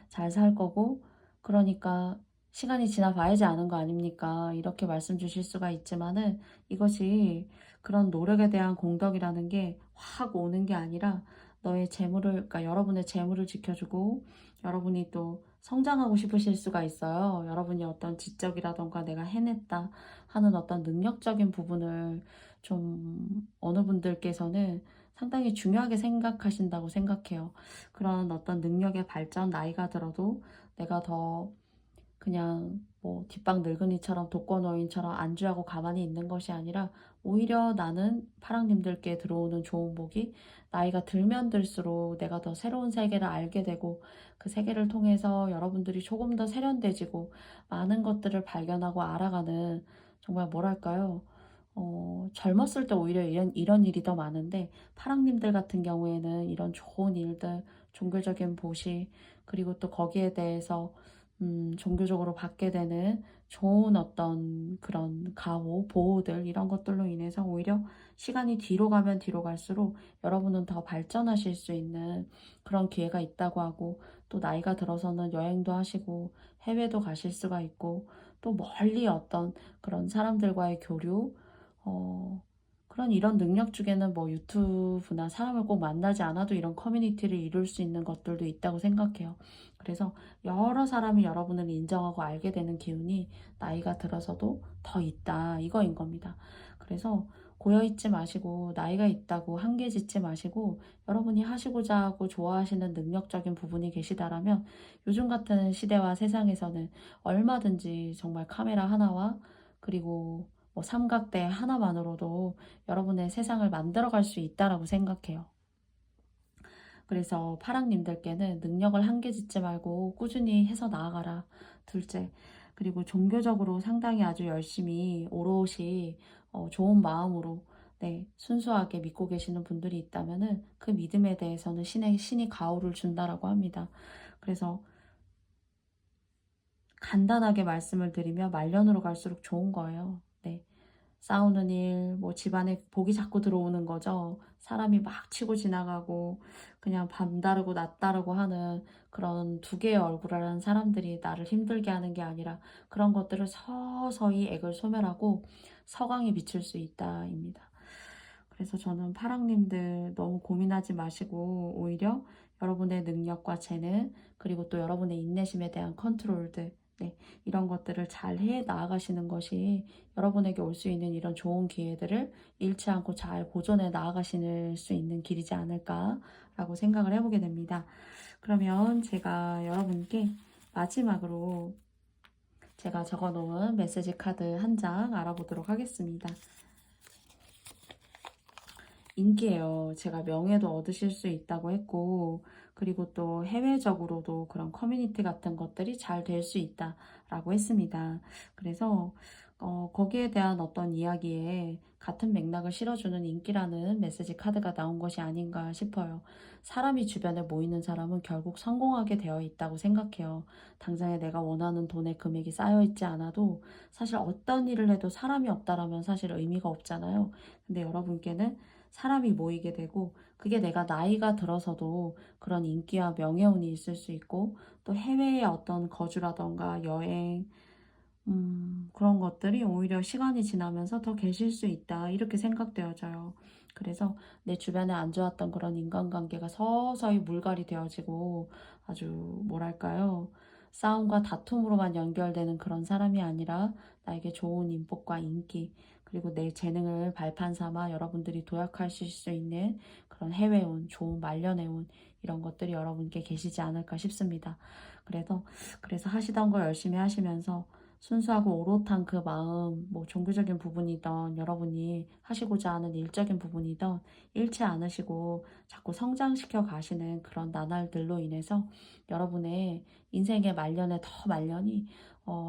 잘 살 거고, 그러니까 시간이 지나 봐야지 아는 거 아닙니까? 이렇게 말씀 주실 수가 있지만은 이것이 그런 노력에 대한 공덕이라는 게 확 오는 게 아니라 너의 재물을, 그러니까 여러분의 재물을 지켜주고 여러분이 또 성장하고 싶으실 수가 있어요. 여러분이 어떤 지적이라던가 내가 해냈다 하는 어떤 능력적인 부분을 좀 어느 분들께서는 상당히 중요하게 생각하신다고 생각해요. 그런 어떤 능력의 발전, 나이가 들어도 내가 더 그냥 뭐 뒷방 늙은이처럼 독거노인처럼 안주하고 가만히 있는 것이 아니라 오히려 나는 파랑님들께 들어오는 좋은 복이 나이가 들면 들수록 내가 더 새로운 세계를 알게 되고 그 세계를 통해서 여러분들이 조금 더 세련돼지고 많은 것들을 발견하고 알아가는, 정말 뭐랄까요? 젊었을 때 오히려 이런 일이 더 많은데 파랑님들 같은 경우에는 이런 좋은 일들, 종교적인 보시, 그리고 또 거기에 대해서 종교적으로 받게 되는 좋은 어떤 그런 가호, 보호들, 이런 것들로 인해서 오히려 시간이 뒤로 가면 뒤로 갈수록 여러분은 더 발전하실 수 있는 그런 기회가 있다고 하고, 또 나이가 들어서는 여행도 하시고 해외도 가실 수가 있고, 또 멀리 어떤 그런 사람들과의 교류, 어, 그런 이런 능력 중에는 뭐 유튜브나 사람을 꼭 만나지 않아도 이런 커뮤니티를 이룰 수 있는 것들도 있다고 생각해요. 그래서 여러 사람이 여러분을 인정하고 알게 되는 기운이 나이가 들어서도 더 있다, 이거인 겁니다. 그래서 고여있지 마시고 나이가 있다고 한계 짓지 마시고 여러분이 하시고자 하고 좋아하시는 능력적인 부분이 계시다라면 요즘 같은 시대와 세상에서는 얼마든지 정말 카메라 하나와 그리고 뭐 삼각대 하나만으로도 여러분의 세상을 만들어갈 수 있다라고 생각해요. 그래서 파랑님들께는 능력을 한계 짓지 말고 꾸준히 해서 나아가라. 둘째, 그리고 종교적으로 상당히 아주 열심히 오롯이 좋은 마음으로, 네, 순수하게 믿고 계시는 분들이 있다면은 그 믿음에 대해서는 신이 가호를 준다라고 합니다. 그래서 간단하게 말씀을 드리면 말년으로 갈수록 좋은 거예요. 네. 싸우는 일, 뭐 집안에 복이 자꾸 들어오는 거죠. 사람이 막 치고 지나가고 그냥 밤 다르고 낮 다르고 하는 그런 두 개의 얼굴을 하는 사람들이 나를 힘들게 하는 게 아니라 그런 것들을 서서히 액을 소멸하고 서광이 비칠 수 있다입니다. 그래서 저는 파랑님들 너무 고민하지 마시고 오히려 여러분의 능력과 재능, 그리고 또 여러분의 인내심에 대한 컨트롤들, 네, 이런 것들을 잘 해 나아가시는 것이 여러분에게 올 수 있는 이런 좋은 기회들을 잃지 않고 잘 보존해 나아가실 수 있는 길이지 않을까라고 생각을 해보게 됩니다. 그러면 제가 여러분께 마지막으로 제가 적어놓은 메시지 카드 한 장 알아보도록 하겠습니다. 인기예요. 제가 명예도 얻으실 수 있다고 했고, 그리고 또 해외적으로도 그런 커뮤니티 같은 것들이 잘 될 수 있다라고 했습니다. 그래서 거기에 대한 어떤 이야기에 같은 맥락을 실어주는 인기라는 메시지 카드가 나온 것이 아닌가 싶어요. 사람이 주변에 모이는 사람은 결국 성공하게 되어 있다고 생각해요. 당장에 내가 원하는 돈의 금액이 쌓여 있지 않아도 사실 어떤 일을 해도 사람이 없다라면 사실 의미가 없잖아요. 근데 여러분께는 사람이 모이게 되고 그게 내가 나이가 들어서도 그런 인기와 명예운이 있을 수 있고 또 해외의 어떤 거주라던가 여행, 그런 것들이 오히려 시간이 지나면서 더 계실 수 있다, 이렇게 생각되어져요. 그래서 내 주변에 안 좋았던 그런 인간관계가 서서히 물갈이 되어지고 아주 뭐랄까요, 싸움과 다툼으로만 연결되는 그런 사람이 아니라 나에게 좋은 인복과 인기, 그리고 내 재능을 발판 삼아 여러분들이 도약하실 수 있는 그런 해외운, 좋은 말년의 운, 이런 것들이 여러분께 계시지 않을까 싶습니다. 그래서 하시던 거 열심히 하시면서 순수하고 오롯한 그 마음, 뭐 종교적인 부분이던 여러분이 하시고자 하는 일적인 부분이던 잃지 않으시고 자꾸 성장시켜 가시는 그런 나날들로 인해서 여러분의 인생의 말년에 더 말년이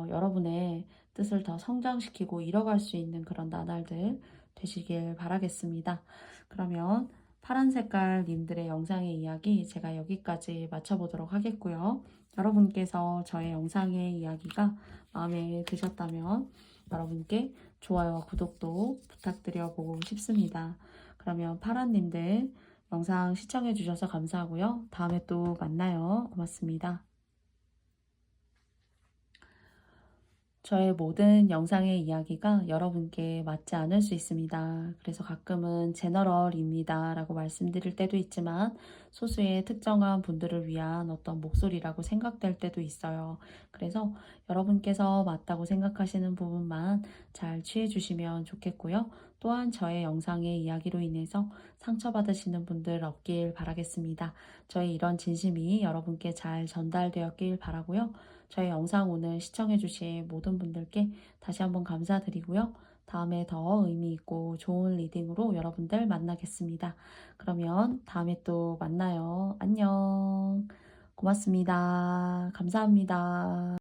여러분의 뜻을 더 성장시키고 이뤄갈 수 있는 그런 나날들 되시길 바라겠습니다. 그러면 파란 색깔 님들의 영상의 이야기 제가 여기까지 마쳐보도록 하겠고요. 여러분께서 저의 영상의 이야기가 마음에 드셨다면 여러분께 좋아요와 구독도 부탁드려 보고 싶습니다. 그러면 파란님들 영상 시청해 주셔서 감사하고요. 다음에 또 만나요. 고맙습니다. 저의 모든 영상의 이야기가 여러분께 맞지 않을 수 있습니다. 그래서 가끔은 제너럴입니다 라고 말씀드릴 때도 있지만 소수의 특정한 분들을 위한 어떤 목소리라고 생각될 때도 있어요. 그래서 여러분께서 맞다고 생각하시는 부분만 잘 취해 주시면 좋겠고요. 또한 저의 영상의 이야기로 인해서 상처받으시는 분들 없길 바라겠습니다. 저의 이런 진심이 여러분께 잘 전달되었길 바라고요. 저희 영상 오늘 시청해주신 모든 분들께 다시 한번 감사드리고요. 다음에 더 의미 있고 좋은 리딩으로 여러분들 만나겠습니다. 그러면 다음에 또 만나요. 안녕. 고맙습니다. 감사합니다.